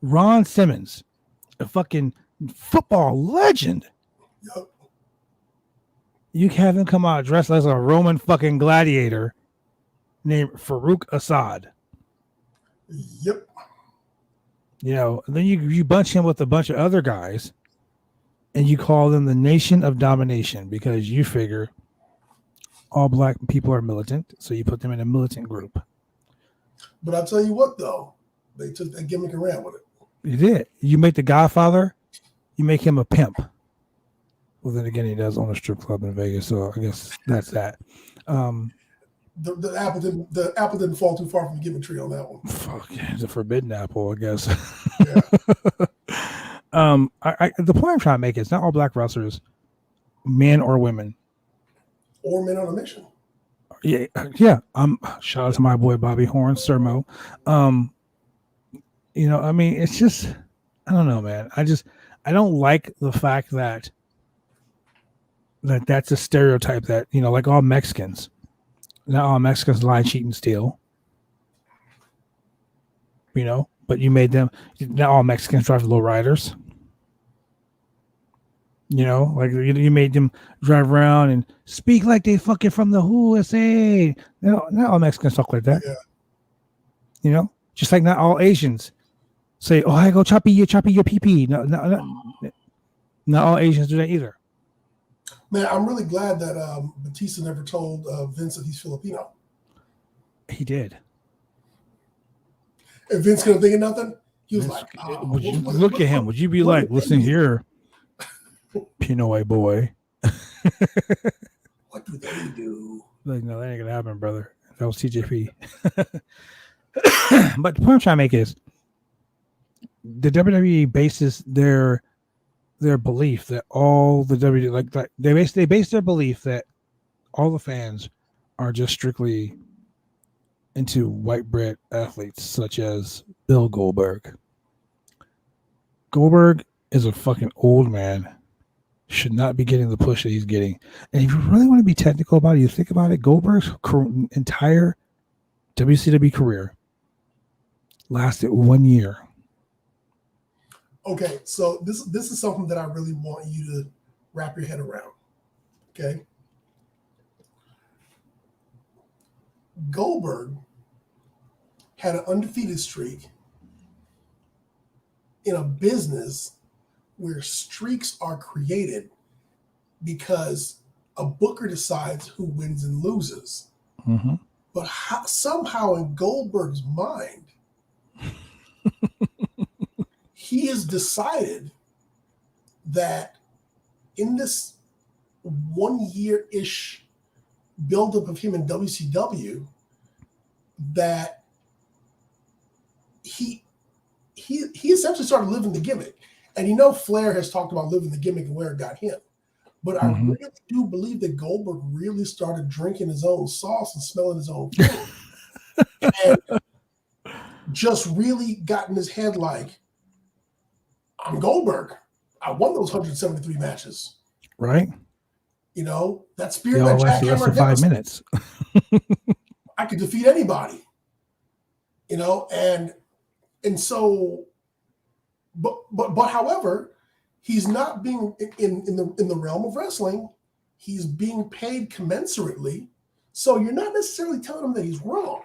Ron Simmons, a fucking football legend. Yep. You have him come out dressed as a Roman fucking gladiator named Farouk Assad. Yep. You know, and then you bunch him with a bunch of other guys and you call them the Nation of Domination because you figure all black people are militant, so you put them in a militant group. But I'll tell you what, though, they took that gimmick and ran with it. You did. You make the Godfather, you make him a pimp. Well, then again, he does own a strip club in Vegas, so I guess that's that. The apple didn't fall too far from the gimmick tree on that one. Fuck, it's a forbidden apple, I guess. Yeah. The point I'm trying to make is not all black wrestlers, men or women, or men on a mission. Yeah. Shout out to my boy Bobby Horn, Sermo. You know, I mean, it's just, I don't know, man. I don't like the fact that that's a stereotype that, you know, like all Mexicans. Not all Mexicans lie, cheat, and steal. You know, but you made them. Not all Mexicans drive low riders. You know, like you made them drive around and speak like they fucking from the USA. You know, not all Mexicans talk like that. Yeah. You know, just like not all Asians say, "Oh, I go choppy your pee." No, not all Asians do that either. Man, I'm really glad that Batista never told Vince that he's Filipino. He did. And Vince couldn't think of nothing. He was Vince, like, would you look at him? Would you be like, listen here, Pinoy boy? What do they do? Like, no, that ain't gonna happen, brother. That was TJP. But the point I'm trying to make is the WWE bases their belief that all the WWE they base their belief that all the fans are just strictly into white bread athletes such as Bill Goldberg. Goldberg is a fucking old man. Should not be getting the push that he's getting. And if you really want to be technical about it, you think about it, Goldberg's entire WCW career lasted 1 year. Okay, so this is something that I really want you to wrap your head around. Okay. Goldberg had an undefeated streak in a business where streaks are created because a booker decides who wins and loses. Mm-hmm. But somehow in Goldberg's mind, he has decided that in this 1 year-ish buildup of him in WCW, that he essentially started living the gimmick. And you know, Flair has talked about living the gimmick and where it got him. But I really do believe that Goldberg really started drinking his own sauce and smelling his own food. And just really got in his head like, I'm Goldberg. I won those 173 matches. Right. You know, that spirit They all that lasted less than 5 minutes. I could defeat anybody. You know, and so, but however, he's not being in the realm of wrestling. He's being paid commensurately. So you're not necessarily telling him that he's wrong.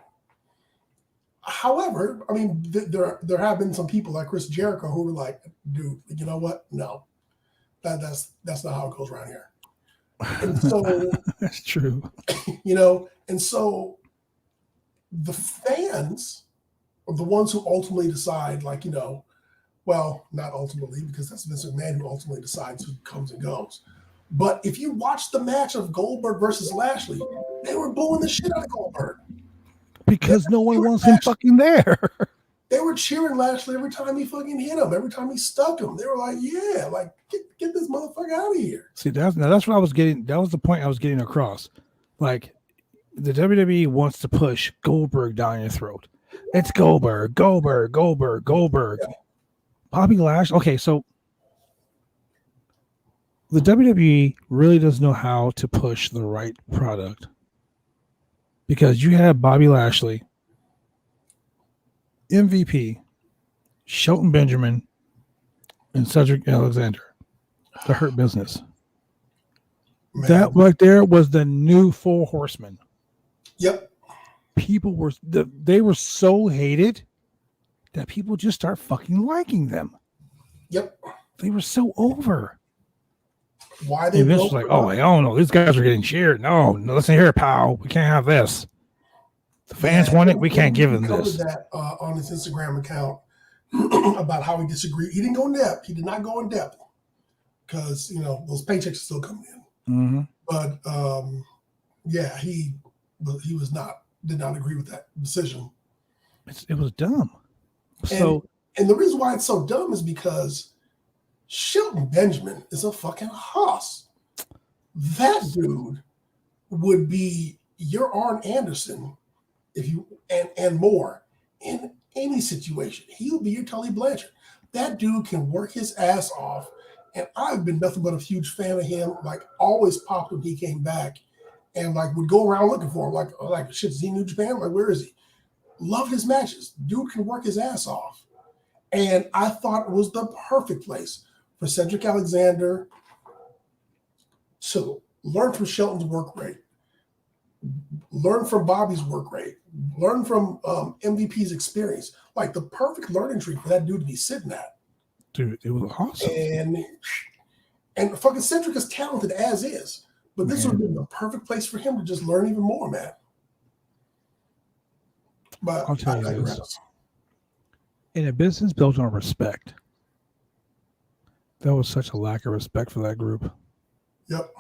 However, I mean, there have been some people like Chris Jericho who were like, dude, you know what? No, that's not how it goes around here. And so That's true. And so the fans are the ones who ultimately decide, like, well, not ultimately, because that's Vince McMahon who ultimately decides who comes and goes. But if you watch the match of Goldberg versus Lashley, they were booing the shit out of Goldberg. Because no one wants him fucking there. They were cheering Lashley every time he fucking hit him, every time he stuck him. They were like, yeah, like, get this motherfucker out of here. See, that's what I was getting. That was the point I was getting across. Like, the WWE wants to push Goldberg down your throat. It's Goldberg. Yeah. Bobby Lashley. Okay, so the WWE really doesn't know how to push the right product. Because you have Bobby Lashley, MVP, Shelton Benjamin, and Cedric Alexander. The Hurt Business. Man. That right there was the new Four Horsemen. Yep. People were so hated that people just start fucking liking them. Yep. They were so over. Why they Vince was like, oh, I don't know. These guys are getting cheered. No, listen here, pal. We can't have this. The fans want it. We can't give them this. That on his Instagram account about how he disagreed. He didn't go in depth. He did not go in depth because those paychecks are still coming in. Mm-hmm. But yeah, he did not agree with that decision. It was dumb. And the reason why it's so dumb is because Shelton Benjamin is a fucking hoss. That dude would be your Arn Anderson if you and more in any situation. He would be your Tully Blanchard. That dude can work his ass off, and I've been nothing but a huge fan of him. Like, always popped when he came back, and like would go around looking for him. Like shit, is he in New Japan? Like, where is he? Love his matches. Dude can work his ass off, and I thought it was the perfect place for Cedric Alexander to learn from Shelton's work rate, learn from Bobby's work rate, learn from MVP's experience. Like, the perfect learning tree for that dude to be sitting at. Dude, it was awesome. And fucking Cedric is talented as is, but this would have been the perfect place for him to just learn even more, man. But I'll tell you this. In a business built on respect, there was such a lack of respect for that group. Yep.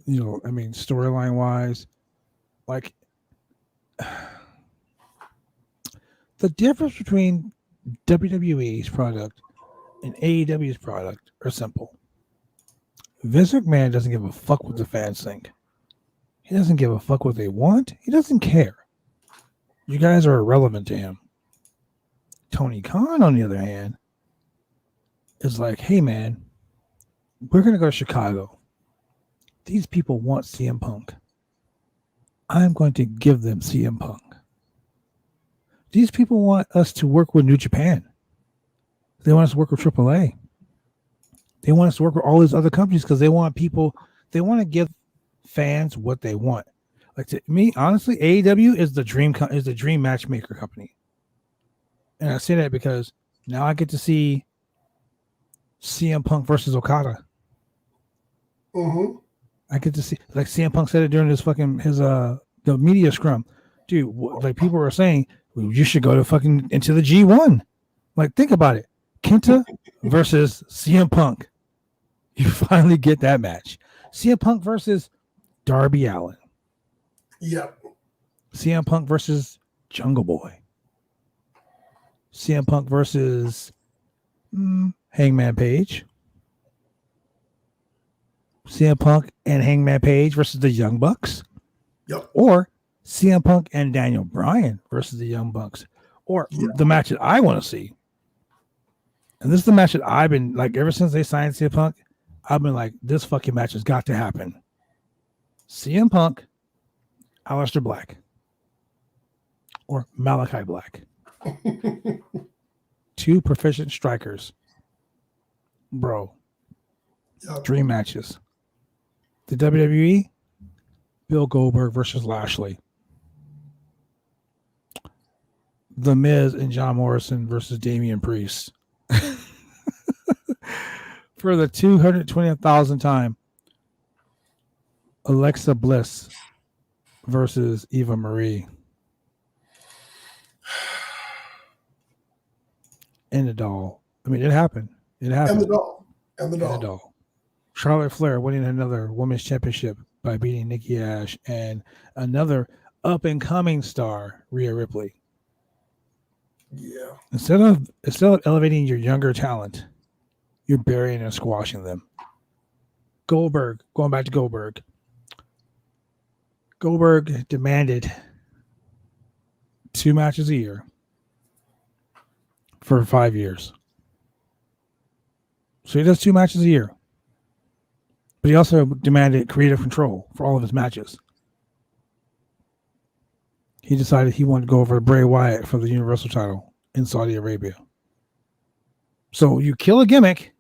Storyline wise, like, the difference between WWE's product and AEW's product are simple. Vince McMahon doesn't give a fuck what the fans think. He doesn't give a fuck what they want. He doesn't care. You guys are irrelevant to him. Tony Khan, on the other hand, is like, hey, man, we're going to go to Chicago. These people want CM Punk. I'm going to give them CM Punk. These people want us to work with New Japan. They want us to work with AAA. They want us to work with all these other companies because they want to give fans what they want. Like, to me, honestly, AEW is the dream matchmaker company. And I say that because now I get to see CM Punk versus Okada. Mm-hmm. I get to see, like CM Punk said it during the media scrum. Dude, like, people were saying, well, you should go into the G1. Like, think about it. Kenta versus CM Punk. You finally get that match. CM Punk versus Darby Allin. Yep. CM Punk versus Jungle Boy. CM Punk versus Hangman Page. CM Punk and Hangman Page versus the Young Bucks. Yep. Or CM Punk and Daniel Bryan versus the Young Bucks. Or the match that I want to see. And this is the match that I've been, like, ever since they signed CM Punk, I've been like, this fucking match has got to happen. CM Punk, Aleister Black. Or Malachi Black. Two proficient strikers. Bro. Yep. Dream matches. The WWE, Bill Goldberg versus Lashley. The Miz and John Morrison versus Damian Priest. For the 220,000th time, Alexa Bliss versus Eva Marie. And the doll. I mean, it happened. It happened. And the doll. Charlotte Flair winning another women's championship by beating Nikki Ash, and another up-and-coming star, Rhea Ripley. Yeah. Instead of elevating your younger talent, you're burying and squashing them. Goldberg, going back to Goldberg. Goldberg demanded 2 matches a year for 5 years. So he does 2 matches a year. But he also demanded creative control for all of his matches. He decided he wanted to go over Bray Wyatt for the Universal title in Saudi Arabia. So you kill a gimmick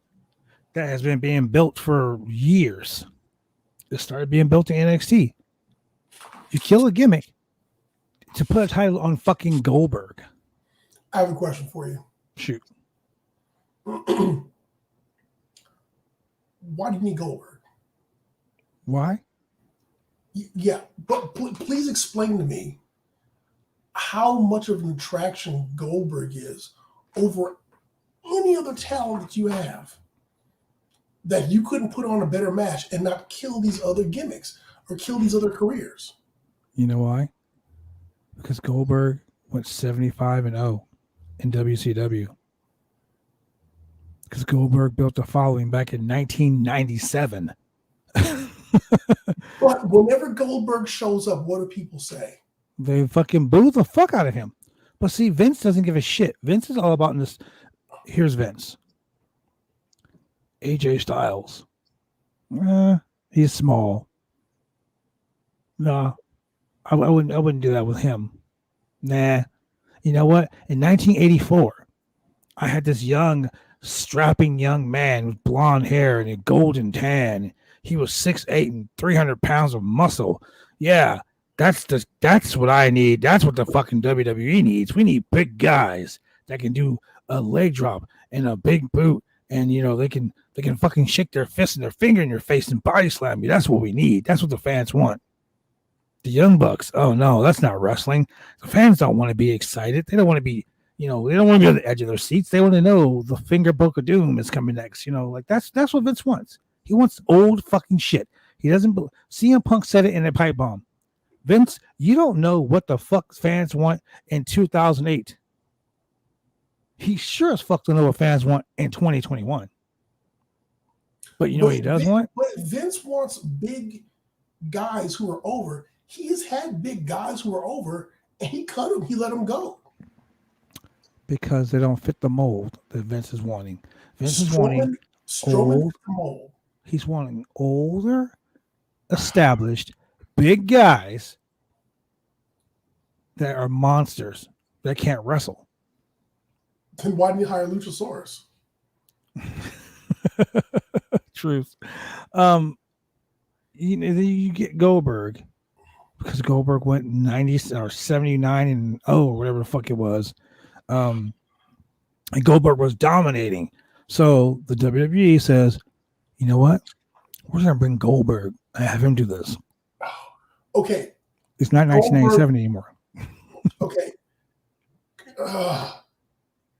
that has been being built for years. It started being built in NXT. You kill a gimmick to put a title on fucking Goldberg. I have a question for you. Shoot. Why do you need Goldberg? Why? Yeah, but please explain to me how much of an attraction Goldberg is over any other talent that you have that you couldn't put on a better match and not kill these other gimmicks or kill these other careers. You know why? Because Goldberg went 75-0 in WCW. Because Goldberg built a following back in 1997. But whenever Goldberg shows up, what do people say? They fucking boo the fuck out of him. But see, Vince doesn't give a shit. Vince is all about this. Here's Vince. AJ Styles. He's small. No, I wouldn't do that with him. Nah. You know what? In 1984, I had this young, strapping young man with blonde hair and a golden tan. He was 6'8" and 300 pounds of muscle. Yeah, that's what I need. That's what the fucking WWE needs. We need big guys that can do a leg drop and a big boot, and they can fucking shake their fist and their finger in your face and body slam you. That's what we need. That's what the fans want. The Young Bucks. Oh no, that's not wrestling. The fans don't want to be excited. They don't want to be, they don't want to be on the edge of their seats. They want to know the finger book of doom is coming next. That's what Vince wants. He wants old fucking shit. He doesn't. CM Punk said it in a pipe bomb. Vince, you don't know what the fuck fans want in 2008. He sure as fuck don't know what fans want in 2021. But what he does want? But Vince wants big guys who are over. He has had big guys who are over, and he cut them. He let them go. Because they don't fit the mold that Vince is wanting. Vince is wanting old. Mold. He's wanting older, established, big guys that are monsters that can't wrestle. Then why didn't you hire Luchasaurus? Truth. You get Goldberg because Goldberg went 90 or 79-0 or whatever the fuck it was. And Goldberg was dominating. So the WWE says, you know what? We're going to bring Goldberg and have him do this. Okay. It's not 1997 anymore. Okay.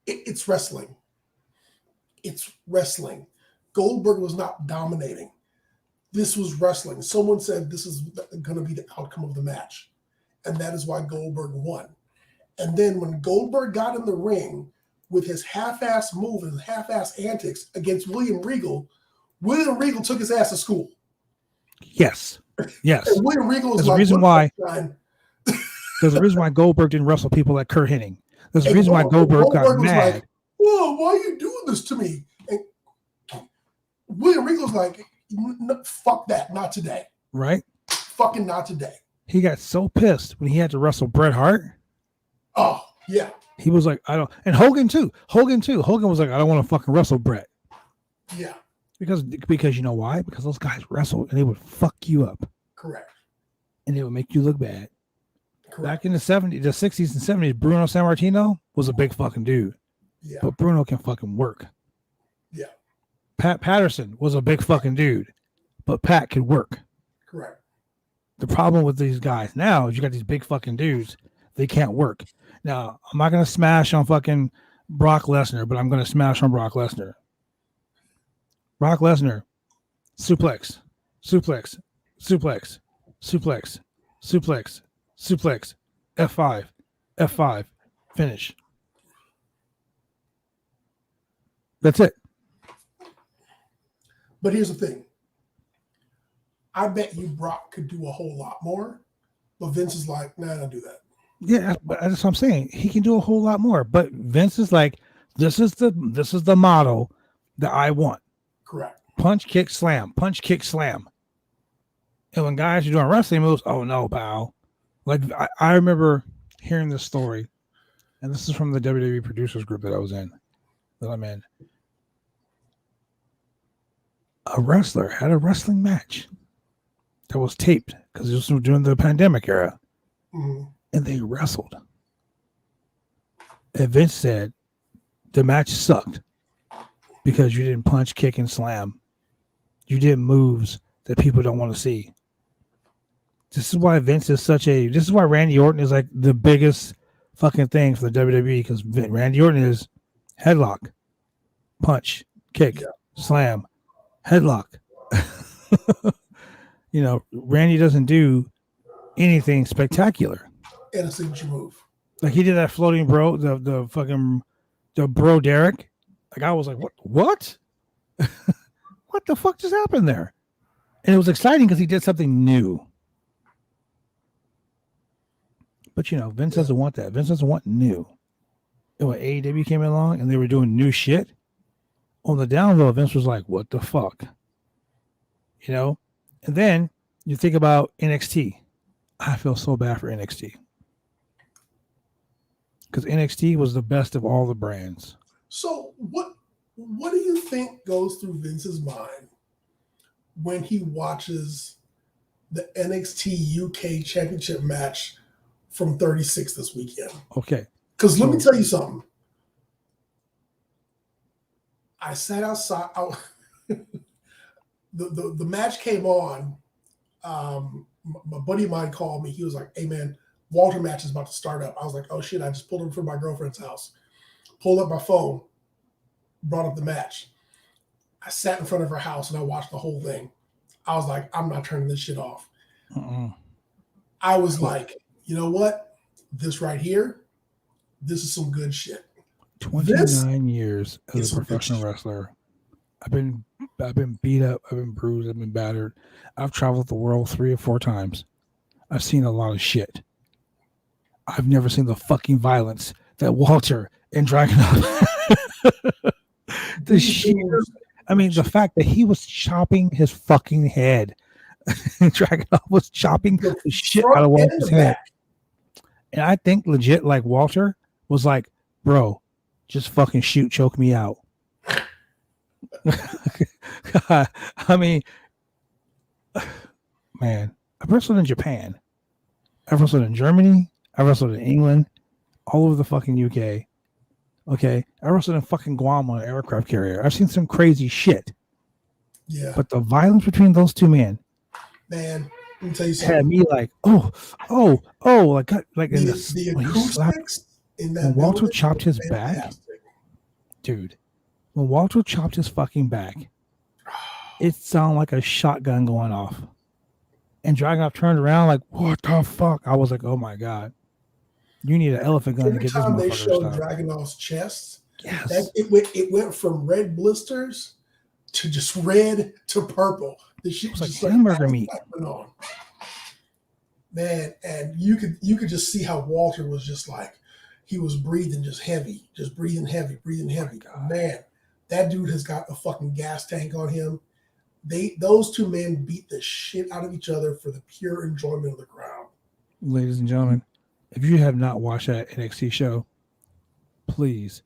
It's wrestling. It's wrestling. Goldberg was not dominating. This was wrestling. Someone said this is going to be the outcome of the match. And that is why Goldberg won. And then when Goldberg got in the ring with his half-ass move and half-ass antics against William Regal took his ass to school. Yes. Yes. And William Regal was There's a reason why. There's a reason why Goldberg didn't wrestle people like Kurt Hennig. There's a reason why Goldberg got mad. Like, whoa, why are you doing this to me? And William Regal was like, fuck that, not today. Right? Fucking not today. He got so pissed when he had to wrestle Bret Hart. Oh, yeah. He was like, I don't, and Hogan too. Hogan was like, I don't want to fucking wrestle Bret. Yeah. Because you know why? Because those guys wrestled and they would fuck you up. Correct. And it would make you look bad. Back in the 70s, the 60s and 70s, Bruno Sammartino was a big fucking dude. Yeah. But Bruno can fucking work. Yeah. Pat Patterson was a big fucking dude, but Pat could work. Correct. The problem with these guys now is you got these big fucking dudes, they can't work. Now, I'm not going to smash on fucking Brock Lesnar, but I'm going to smash on Brock Lesnar. Brock Lesnar, suplex, suplex, suplex, suplex, suplex, suplex, F5, F5, finish. That's it. But here's the thing. I bet you Brock could do a whole lot more, but Vince is like, nah, don't do that. Yeah, but that's what I'm saying. He can do a whole lot more, but Vince is like, this is the model that I want. Correct. Punch, kick, slam. Punch, kick, slam. And when guys are doing wrestling moves, oh no, pal. Like I remember hearing this story, and this is from the WWE producers group that I'm in. A wrestler had a wrestling match that was taped because it was during the pandemic era, and they wrestled. And Vince said the match sucked because you didn't punch, kick, and slam. You did moves that people don't want to see. This is why Vince is this is why Randy Orton is like the biggest fucking thing for the WWE, because Randy Orton is headlock, punch, kick, slam, headlock. You know, Randy doesn't do anything spectacular. And a signature move. Like he did that floating bro, the bro Derek. Like I was like, what? What the fuck just happened there? And it was exciting because he did something new. But you know, Vince doesn't want that. Vince doesn't want new. And when AEW came along and they were doing new shit, on the down low, Vince was like, what the fuck? You know? And then you think about NXT. I feel so bad for NXT. Because NXT was the best of all the brands. So what do you think goes through Vince's mind when he watches the NXT UK Championship match from 36 this weekend? Okay. Because let me tell you something. I sat outside. The match came on. My buddy of mine called me. He was like, hey, man, Walter match is about to start up. I was like, oh, shit. I just pulled up from my girlfriend's house. Pulled up my phone. Brought up the match. I sat in front of her house and I watched the whole thing. I was like, I'm not turning this shit off. I was like, you know what? This right here, this is some good shit. 29 years as a professional wrestler. I've been beat up, I've been bruised, I've been battered. I've traveled the world 3 or 4 times. I've seen a lot of shit. I've never seen the fucking violence that Walter and Dragunov. The fact that he was chopping his fucking head. Dragunov was chopping the shit out of Walter's head. And I think legit, like Walter was like, bro, just fucking shoot, choke me out. I mean, man, I've wrestled in Japan. I've wrestled in Germany. I wrestled in England, all over the fucking UK. Okay. I wrestled in fucking Guam on an aircraft carrier. I've seen some crazy shit. Yeah. But the violence between those two men, man, let me tell you something. Had me like, like in the acoustics in that when Walter chopped his back, dude. When Walter chopped his fucking back, it sounded like a shotgun going off. And Dragunov turned around like, what the fuck? I was like, oh my God. You need an elephant gun to get this motherfucker. Every time they showed Dragunov's chest, yes, it went from red blisters to just red to purple. The shit was like hamburger meat. On. Man, and you could just see how Walter was just like, he was breathing just heavy, just breathing heavy. Man, that dude has got a fucking gas tank on him. Those two men beat the shit out of each other for the pure enjoyment of the crowd. Ladies and gentlemen, if you have not watched that NXT show, please,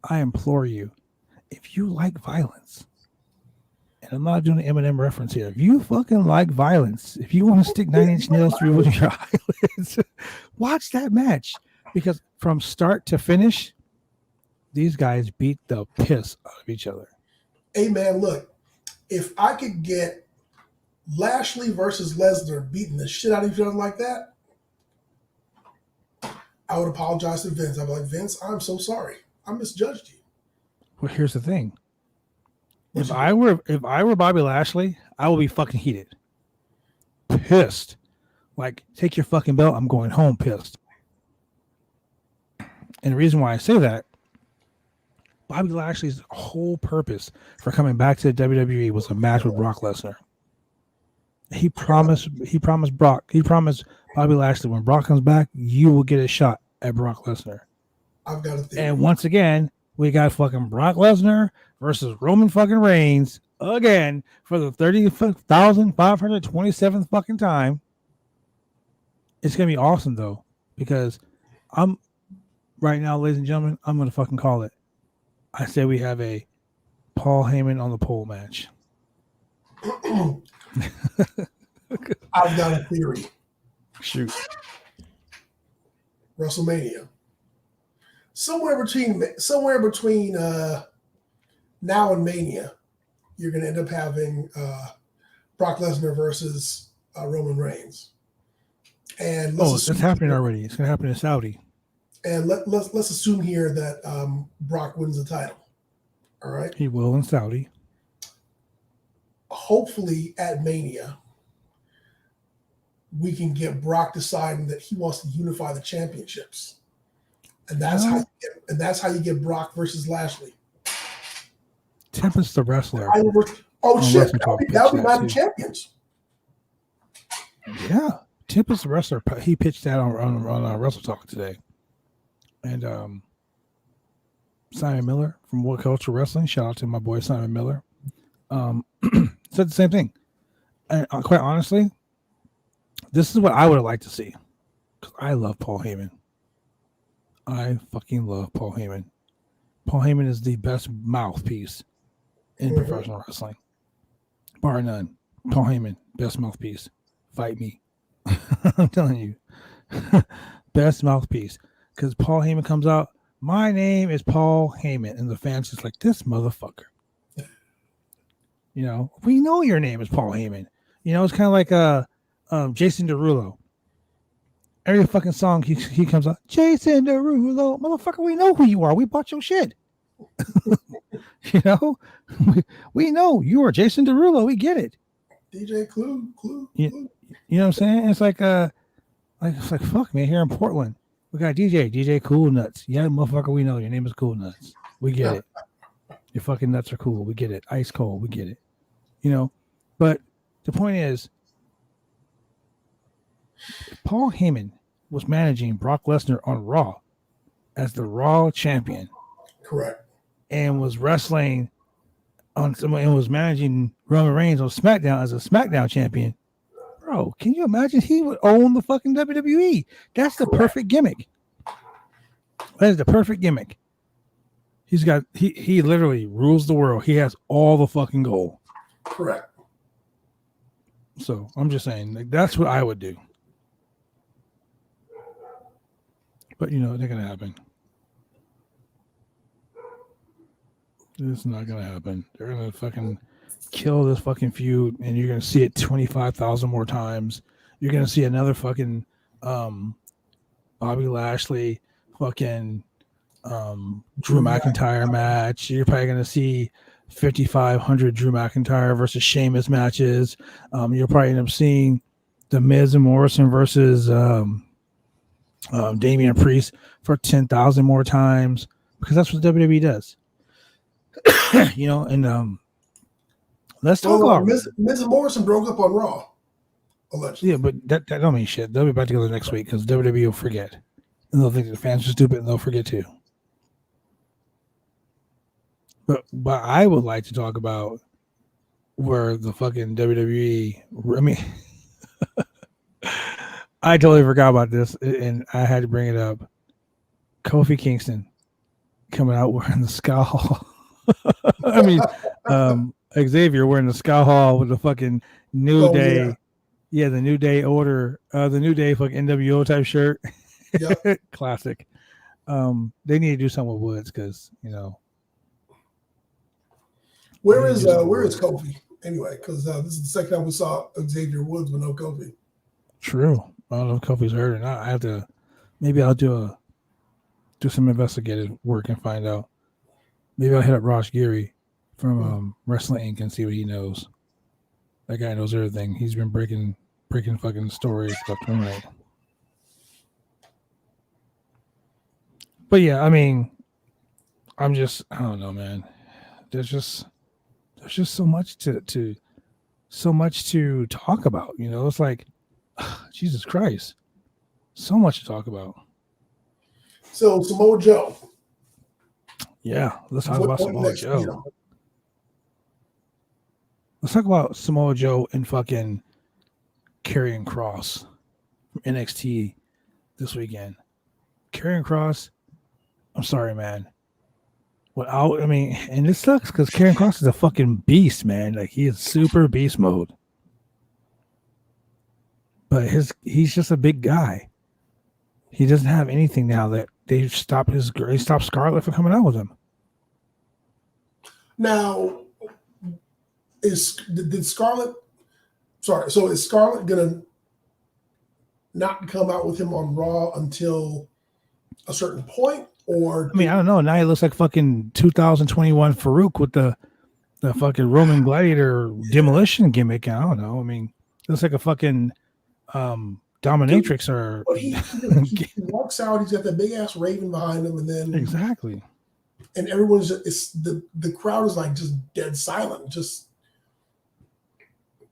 I implore you, if you like violence, and I'm not doing an Eminem reference here. If you fucking like violence, if you want to stick 9-inch nails through your eyelids, watch that match, because from start to finish, these guys beat the piss out of each other. Hey man, look, if I could get Lashley versus Lesnar beating the shit out of each other like that, I would apologize to Vince. I'd be like, Vince, I'm so sorry. I misjudged you. Well, here's the thing. If I were Bobby Lashley, I would be fucking heated. Pissed. Like, take your fucking belt, I'm going home pissed. And the reason why I say that, Bobby Lashley's whole purpose for coming back to the WWE was a match with Brock Lesnar. He promised Bobby Lashley, when Brock comes back, you will get a shot at Brock Lesnar. I've got a theory. And once again, we got fucking Brock Lesnar versus Roman fucking Reigns again for the 30,527th fucking time. It's gonna be awesome though, because I'm right now, ladies and gentlemen, I'm gonna fucking call it. I say we have a Paul Heyman on the pole match. I've got a theory. Shoot. WrestleMania. Somewhere between now and Mania, you're going to end up having Brock Lesnar versus Roman Reigns. And it's happening already. It's going to happen in Saudi. And let's assume here that Brock wins the title. All right. He will in Saudi. Hopefully at Mania, we can get Brock deciding that he wants to unify the championships. And that's how you get Brock versus Lashley. Tempest the wrestler. Oh shit! That would be my champions. Yeah, Tempest the wrestler. He pitched that on Wrestle Talk today, and Simon Miller from What Culture Wrestling. Shout out to my boy Simon Miller. Said the same thing, and quite honestly, this is what I would have liked to see, because I love Paul Heyman. I fucking love Paul Heyman. Paul Heyman is the best mouthpiece in professional wrestling, bar none. Paul Heyman, best mouthpiece. Fight me. I'm telling you, best mouthpiece. Because Paul Heyman comes out, my name is Paul Heyman, and the fans just like, this motherfucker. You know, we know your name is Paul Heyman. You know, it's kind of like Jason Derulo. Every fucking song he comes out, Jason Derulo, motherfucker, we know who you are. We bought your shit. You know, we know you are Jason Derulo. We get it. DJ Clue. You know what I'm saying? It's like fuck, man. Here in Portland, we got DJ Cool Nuts. Yeah, motherfucker, we know your name is Cool Nuts. We get it. Your fucking nuts are cool. We get it. Ice cold. We get it. You know, but the point is, Paul Heyman was managing Brock Lesnar on Raw as the Raw champion. Correct. And was wrestling and was managing Roman Reigns on SmackDown as a SmackDown champion. Bro, can you imagine? He would own the fucking WWE. That's the perfect gimmick. That is the perfect gimmick. He literally rules the world. He has all the fucking gold. Correct. So I'm just saying, like, that's what I would do. But you know, it ain't gonna happen. It's not gonna happen. They're gonna fucking kill this fucking feud, and you're gonna see it 25,000 more times. You're gonna see another fucking Bobby Lashley fucking Drew McIntyre match. You're probably gonna see 5,500 Drew McIntyre versus Sheamus matches. You'll probably end up seeing the Miz and Morrison versus Damian Priest for 10,000 more times, because that's what WWE does. You know, and let's talk about Miz and Morrison broke up on Raw, allegedly. Yeah, but that don't mean shit. They'll be back together next week, because WWE will forget, and they'll think the fans are stupid, and they'll forget too. But I would like to talk about where the fucking WWE. I mean, I totally forgot about this, and I had to bring it up. Kofi Kingston coming out wearing the scowl. I mean, Xavier wearing the Sky Hall with the fucking New Oh, Day. Yeah, the New Day order, the New Day fucking NWO type shirt. Yep. Classic. They need to do something with Woods because Where is Kofi anyway? Because this is the second time we saw Xavier Woods with no Kofi. True. I don't know if Kofi's hurt or not. I have to. Maybe I'll do some investigative work and find out. Maybe I'll hit up Ross Geary from Wrestling Inc. and see what he knows. That guy knows everything. He's been breaking fucking stories left and right. But yeah, I mean, I don't know, man. There's just so much to talk about. It's like, Jesus Christ, so much to talk about. So Samoa Joe. Yeah, let's talk about Samoa Joe. Let's talk about Samoa Joe and fucking Karrion Kross from NXT this weekend. Karrion Kross, I'm sorry, man. And this sucks because Karrion Kross is a fucking beast, man. Like, he is super beast mode. But he's just a big guy. He doesn't have anything now that they stopped Scarlett from coming out with him. Now, is Scarlett gonna not come out with him on Raw until a certain point? Or I don't know. Now he looks like fucking 2021 Farouk with the fucking Roman Gladiator demolition gimmick. I don't know. Looks like a fucking dominatrix or. But he walks out. He's got that big ass raven behind him, and then exactly. And everyone's the crowd is like just dead silent. Just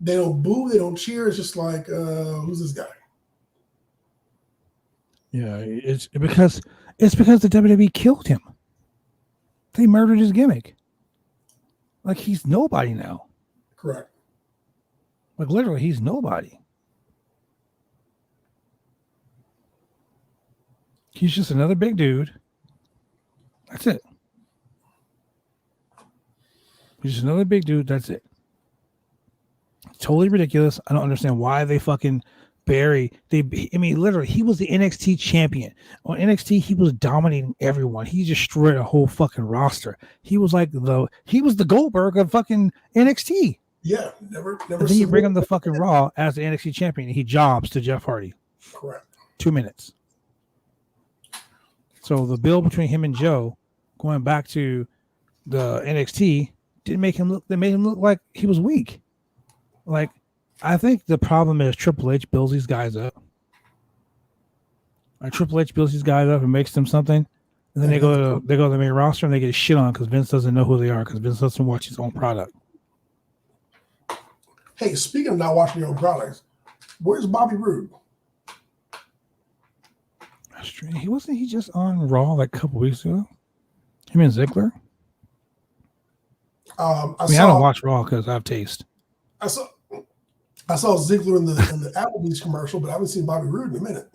they don't boo, they don't cheer. It's just like who's this guy? Yeah, it's because the WWE killed him. They murdered his gimmick. Like, he's nobody now. Correct. Like, literally, he's nobody. He's just another big dude. That's it. He's just another big dude. That's it. Totally ridiculous. I don't understand why they fucking literally, he was the NXT champion. On NXT, he was dominating everyone. He destroyed a whole fucking roster. He was the Goldberg of fucking NXT. Yeah, never. And then you bring him the fucking Raw as the NXT champion, and he jobs to Jeff Hardy. Correct. 2 minutes. So the build between him and Joe, going back to the NXT, didn't make him look. They made him look like he was weak. Like, I think the problem is Triple H builds these guys up. Triple H builds these guys up and makes them something, and then they go to the main roster and they get shit on because Vince doesn't know who they are because Vince doesn't watch his own product. Hey, speaking of not watching your own products, where's Bobby Roode? Wasn't he just on Raw like a couple weeks ago? Him and Ziggler. I don't watch Raw because I have taste. I saw Ziggler in the Applebee's commercial, but I haven't seen Bobby Roode in a minute.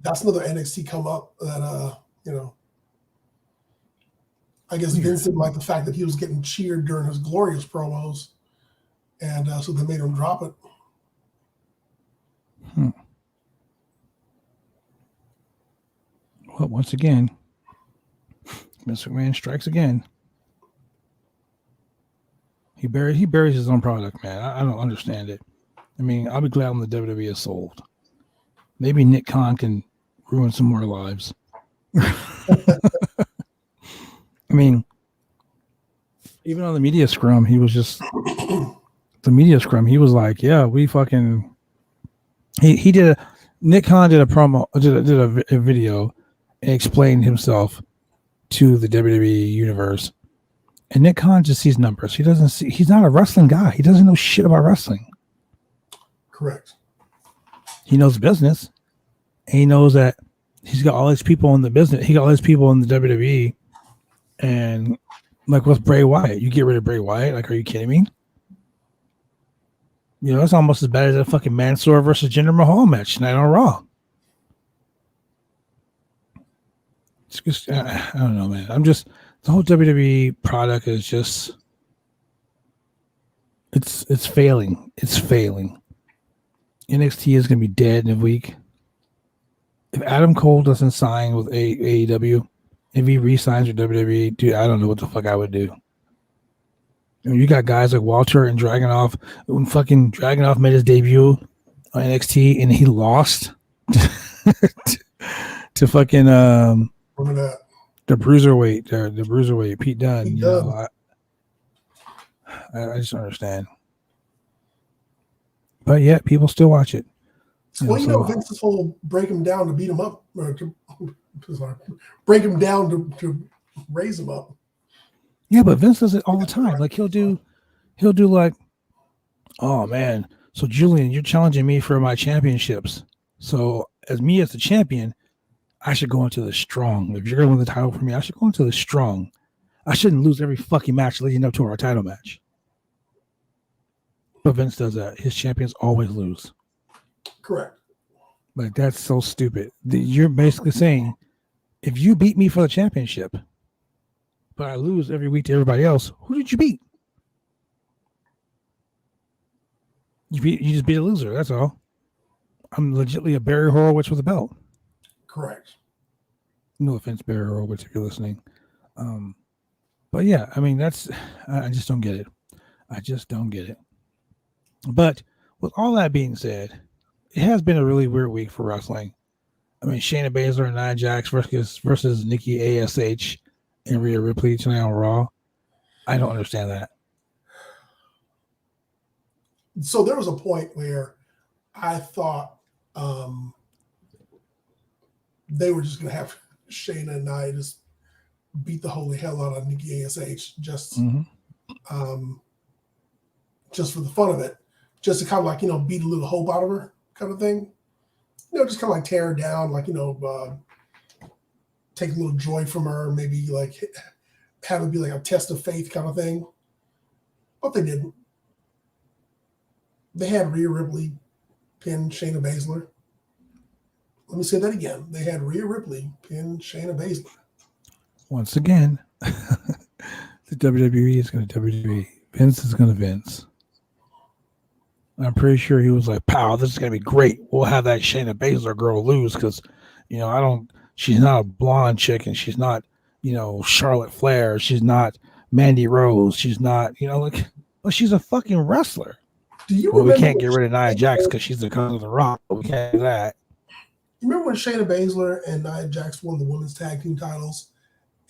That's another NXT come up that I guess Vince didn't like the fact that he was getting cheered during his glorious promos, and so they made him drop it. Well, once again, Mr. McMahon strikes again. He buries his own product, man. I don't understand it. I'll be glad when the WWE is sold. Maybe Nick Khan can ruin some more lives. Even on the media scrum, he was just he was like, yeah, we fucking Nick Khan did a promo, did a video and explained himself to the WWE universe. And Nick Khan just sees numbers. He's not a wrestling guy. He doesn't know shit about wrestling. Correct. He knows business. And he knows that he's got all these people in the business. He got all these people in the WWE. And like with Bray Wyatt, you get rid of Bray Wyatt. Like, are you kidding me? It's almost as bad as a fucking Mansoor versus Jinder Mahal match tonight on Raw. It's just, I don't know, man. The whole WWE product is just It's failing. It's failing. NXT is going to be dead in a week. If Adam Cole doesn't sign with AEW, if he re-signs with WWE, dude, I don't know what the fuck I would do. You got guys like Walter and Dragunov. When fucking Dragunov made his debut on NXT and he lost to fucking Remember that? the bruiserweight Pete Dunne. Pete you Dunne. know, I just don't understand. But yet people still watch it. Well, you know, Vince's whole break him down to beat him up, or to break him down to raise him up. Yeah, but Vince does it all the time. Like he'll do like, oh man, so Julian, you're challenging me for my championships. So as the champion, I should go into the strong. If you're gonna win the title for me, I should go into the strong. I shouldn't lose every fucking match leading up to our title match. But Vince does that. His champions always lose. Correct. Like that's so stupid. You're basically saying, if you beat me for the championship, but I lose every week to everybody else, who did you beat? You just beat a loser. That's all. I'm legitimately a Barry Horowitz with a belt. Correct. No offense, Barry Horowitz, if you're listening. But yeah, I mean, I just don't get it. I just don't get it. But with all that being said, it has been a really weird week for wrestling. I mean, Shayna Baszler and Nia Jax versus Nikki ASH and Rhea Ripley tonight on Raw. I don't understand that. So there was a point where I thought they were just going to have Shayna and Nia just beat the holy hell out of Nikki ASH just for the fun of it, just to kind of like, you know, beat a little hope out of her kind of thing. You know, just kind of like tear her down, like, you know, take a little joy from her, maybe like have it be like a test of faith kind of thing. But they didn't. They had Rhea Ripley pin Shayna Baszler. Let me say that again. They had Rhea Ripley pin Shayna Baszler. Once again, the WWE is going to WWE. Vince is going to Vince. I'm pretty sure he was like, "Pow, this is going to be great. We'll have that Shayna Baszler girl lose because, you know, she's not a blonde chick and she's not, you know, Charlotte Flair. She's not Mandy Rose. She's not, you know, like, well, she's a fucking wrestler. Do you we remember can't get rid of Nia Jax because she's the cousin of the Rock, but we can't do that. You remember when Shayna Baszler and Nia Jax won the women's tag team titles?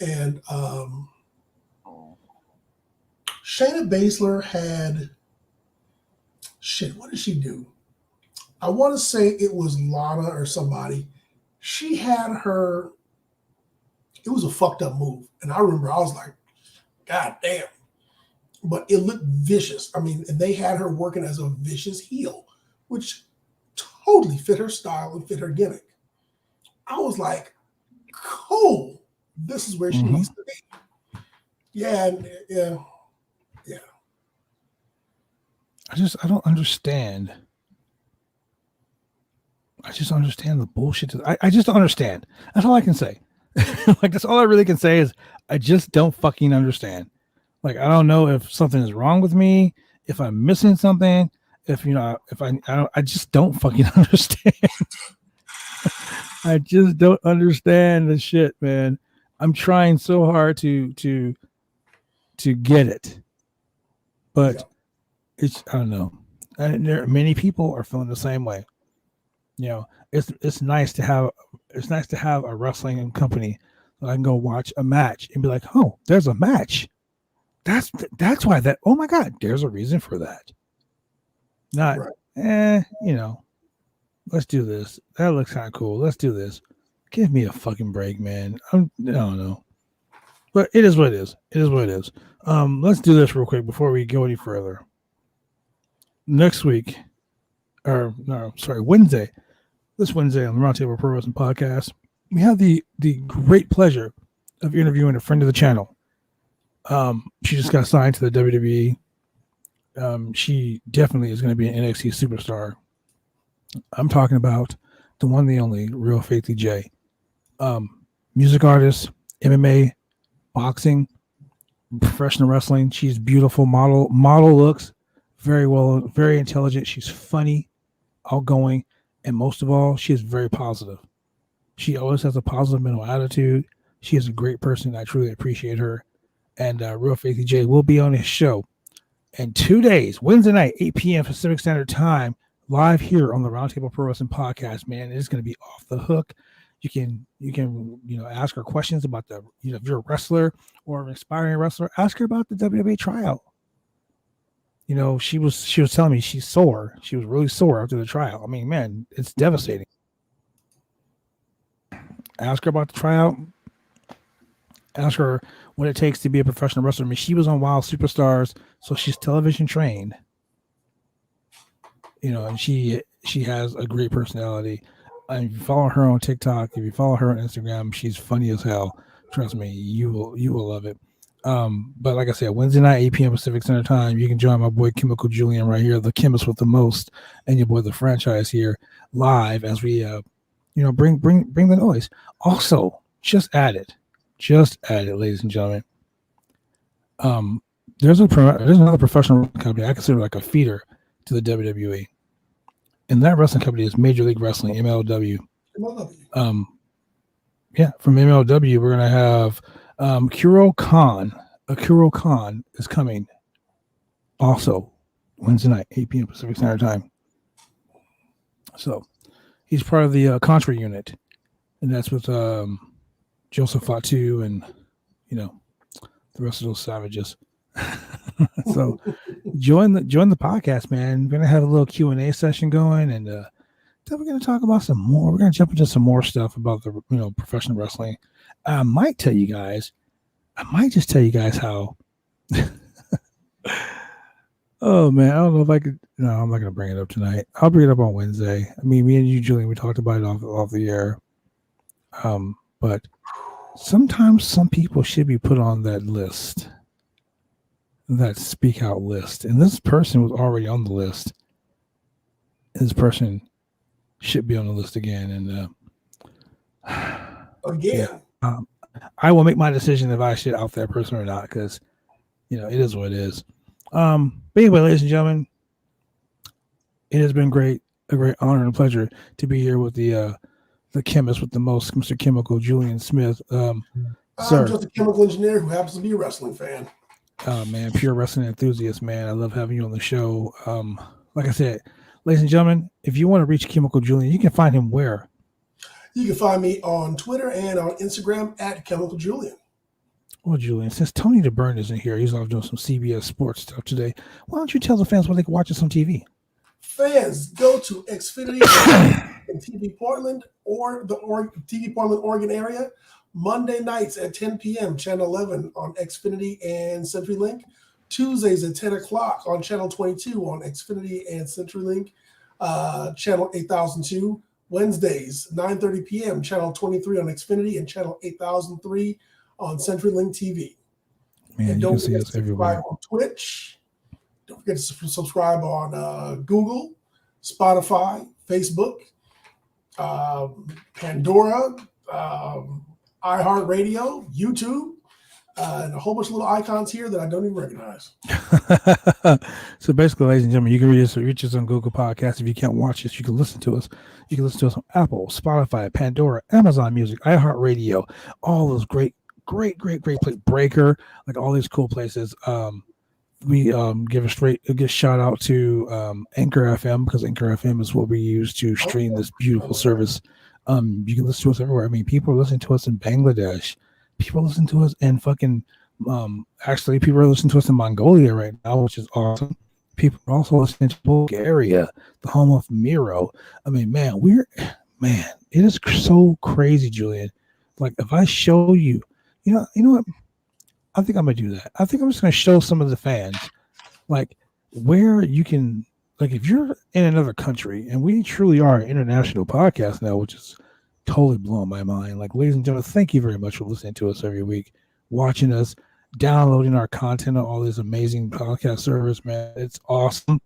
And Shayna Baszler had what did she do? I want to say it was Lana or somebody. She had her, it was a fucked up move. And I remember I was like, God damn. But it looked vicious. I mean, and they had her working as a vicious heel, which totally fit her style and fit her gimmick. I was like, cool. This is where she needs to be. Yeah. I don't understand. I just don't understand the bullshit. I just don't understand. That's all I can say. Like, that's all I really can say is I just don't fucking understand. Like, I don't know if something is wrong with me, if I'm missing something, I just don't fucking understand. I just don't understand the shit, man. I'm trying so hard to get it, but I don't know. And many people are feeling the same way. You know, it's nice to have a wrestling company that I can go watch a match and be like, oh, there's a match. That's why that. Oh my God, there's a reason for that. Not, you know, let's do this. That looks kind of cool. Let's do this. Give me a fucking break, man. I don't know, but it is what it is. It is what it is. Let's do this real quick before we go any further. Next week, Wednesday. This Wednesday on the Roundtable Pro Wrestling Podcast, we have the great pleasure of interviewing a friend of the channel. She just got signed to the WWE. She definitely is going to be an NXT superstar. I'm talking about the one, the only, Real Faithy J. Music artist, MMA, boxing, professional wrestling. She's beautiful, model looks, very intelligent. She's funny, outgoing, and most of all, she is very positive. She always has a positive mental attitude. She is a great person. I truly appreciate her. And Real Faithy J will be on his show in 2 days, Wednesday night, 8 p.m. Pacific Standard Time, live here on the Roundtable Pro Wrestling Podcast. Man, it's going to be off the hook. You can ask her questions about if you're a wrestler or an aspiring wrestler, ask her about the WWE tryout. She was telling me she's sore. She was really sore after the tryout. I mean, man, it's devastating. Ask her about the tryout. Ask her what it takes to be a professional wrestler. I mean, she was on Wild Superstars, so she's television trained. And she has a great personality. And if you follow her on TikTok, if you follow her on Instagram, she's funny as hell. Trust me, you will love it. But like I said, Wednesday night, 8 p.m. Pacific Standard Time, you can join my boy Chemical Julian right here, the chemist with the most, and your boy the franchise here live as we bring the noise. Also, just added, ladies and gentlemen. There's another professional company I consider like a feeder to the WWE. And that wrestling company is Major League Wrestling, MLW. From MLW, we're gonna have Kuro Khan. Kuro Khan is coming also Wednesday night, 8 p.m. Pacific Standard Time. So he's part of the Contra unit, and that's with Joseph Fatu and the rest of those savages. So join the podcast, man. We're gonna have a little Q&A session going, and then we're gonna talk about some more. We're gonna jump into some more stuff about the professional wrestling. I might just tell you guys how oh man, I don't know if I could. No, I'm not gonna bring it up tonight. I'll bring it up on Wednesday. I mean, me and you, Julian, we talked about it off the air. But sometimes some people should be put on that list, that speak out list, and this person was already on the list. This person should be on the list again, and again. Yeah, I will make my decision if I should out that person or not, because it is what it is. But anyway, ladies and gentlemen, it has been a great honor and pleasure to be here with the chemist with the most, Mr. Chemical Julian Smith. I'm Sir, just a chemical engineer who happens to be a wrestling fan. Oh man, pure wrestling enthusiast, man. I love having you on the show. Like I said, ladies and gentlemen, if you want to reach Chemical Julian, you can find him where? You can find me on Twitter and on Instagram at Chemical Julian. Well, Julian, since Tony DeBurn isn't here, he's off doing some CBS sports stuff today. Why don't you tell the fans where they can watch us on TV? Fans, go to Xfinity in TV Portland or the TV Portland, Oregon area. Monday nights at 10 p.m., Channel 11 on Xfinity and CenturyLink. Tuesdays at 10 o'clock on Channel 22 on Xfinity and CenturyLink. Channel 8002. Wednesdays, 9:30 p.m., Channel 23 on Xfinity and Channel 8003 on CenturyLink TV. Man, and you don't can see forget us to everywhere. subscribe on Twitch. Don't forget to subscribe on Google, Spotify, Facebook, Pandora, iHeartRadio, YouTube, and a whole bunch of little icons here that I don't even recognize. So basically, ladies and gentlemen, you can reach us on Google Podcasts. If you can't watch us, you can listen to us. You can listen to us on Apple, Spotify, Pandora, Amazon Music, iHeartRadio, all those great place, Breaker, like all these cool places. We give a shout out to Anchor FM, because Anchor FM is what we use to stream this beautiful service. You can listen to us everywhere. I mean, people are listening to us in Bangladesh. People listen to us in fucking actually people are listening to us in Mongolia right now, which is awesome. People are also listening to Bulgaria, the home of Miro. I mean, man, it is so crazy, Julian. Like, if I show you, you know what? I think I'm gonna do that. I think I'm just gonna show some of the fans, like, where you can, like, if you're in another country, and we truly are an international podcast now, which is totally blowing my mind. Like, ladies and gentlemen, thank you very much for listening to us every week, watching us, downloading our content on all these amazing podcast servers, man. It's awesome.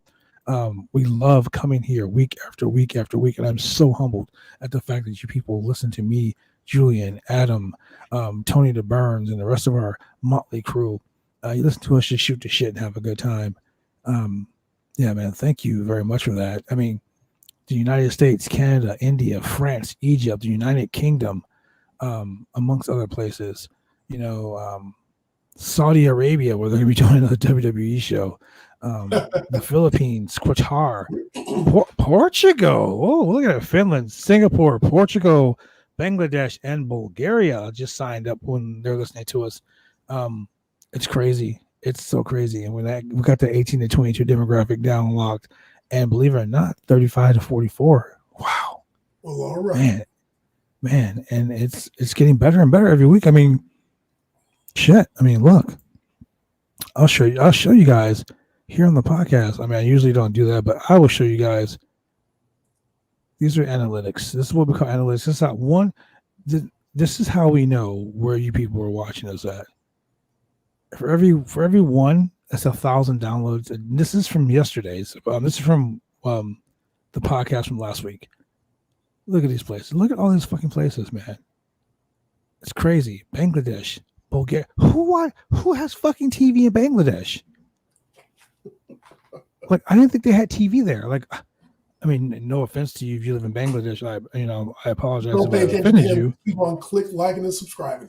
We love coming here week after week after week, and I'm so humbled at the fact that you people listen to me, Julian, Adam, Tony DeBurns, and the rest of our motley crew. You listen to us just shoot the shit and have a good time. Yeah, man. Thank you very much for that. I mean, the United States, Canada, India, France, Egypt, the United Kingdom, amongst other places. You know, Saudi Arabia, where they're going to be doing another WWE show. The Philippines, Qatar, Portugal. Oh, look at it. Finland, Singapore, Portugal, Bangladesh, and Bulgaria just signed up when they're listening to us. It's crazy. It's so crazy. And we got the 18 to 22 demographic down locked. And believe it or not, 35 to 44. Wow. Well, all right. Man. And it's getting better and better every week. I mean, shit. I mean, look. I'll show you guys here on the podcast. I mean, I usually don't do that, but I will show you guys. These are analytics. This is what we call analytics. This is not one. This is how we know where you people are watching us at. For every one, that's 1,000 downloads. And this is from yesterday's. This is from the podcast from last week. Look at these places. Look at all these fucking places, man. It's crazy. Bangladesh, Bulgaria. Who has fucking TV in Bangladesh? Like, I didn't think they had TV there. Like, I mean, no offense to you if you live in Bangladesh. I apologize if I offended you. Keep on click, liking, and subscribing.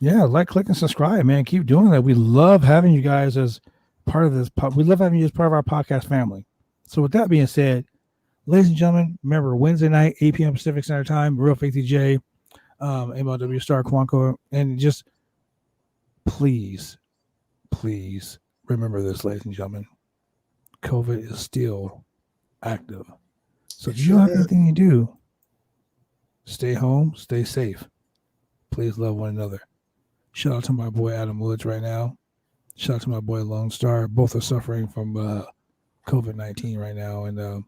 Yeah, like, click, and subscribe, man. Keep doing that. We love having you guys as part of this. We love having you as part of our podcast family. So with that being said, ladies and gentlemen, remember Wednesday night, 8 p.m. Pacific Standard Time, Real Faith DJ, MLW Star Quanco, and just please remember this, ladies and gentlemen. COVID is still active. So if you don't have anything to do, stay home, stay safe. Please love one another. Shout out to my boy Adam Woods right now. Shout out to my boy Lone Star. Both are suffering from COVID-19 right now. And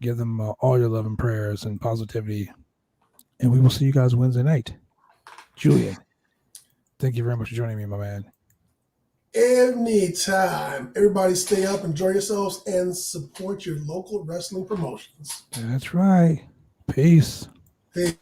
give them all your love and prayers and positivity. And we will see you guys Wednesday night. Julian, thank you very much for joining me, my man. Anytime. Everybody stay up, enjoy yourselves, and support your local wrestling promotions. That's right. Peace. Hey.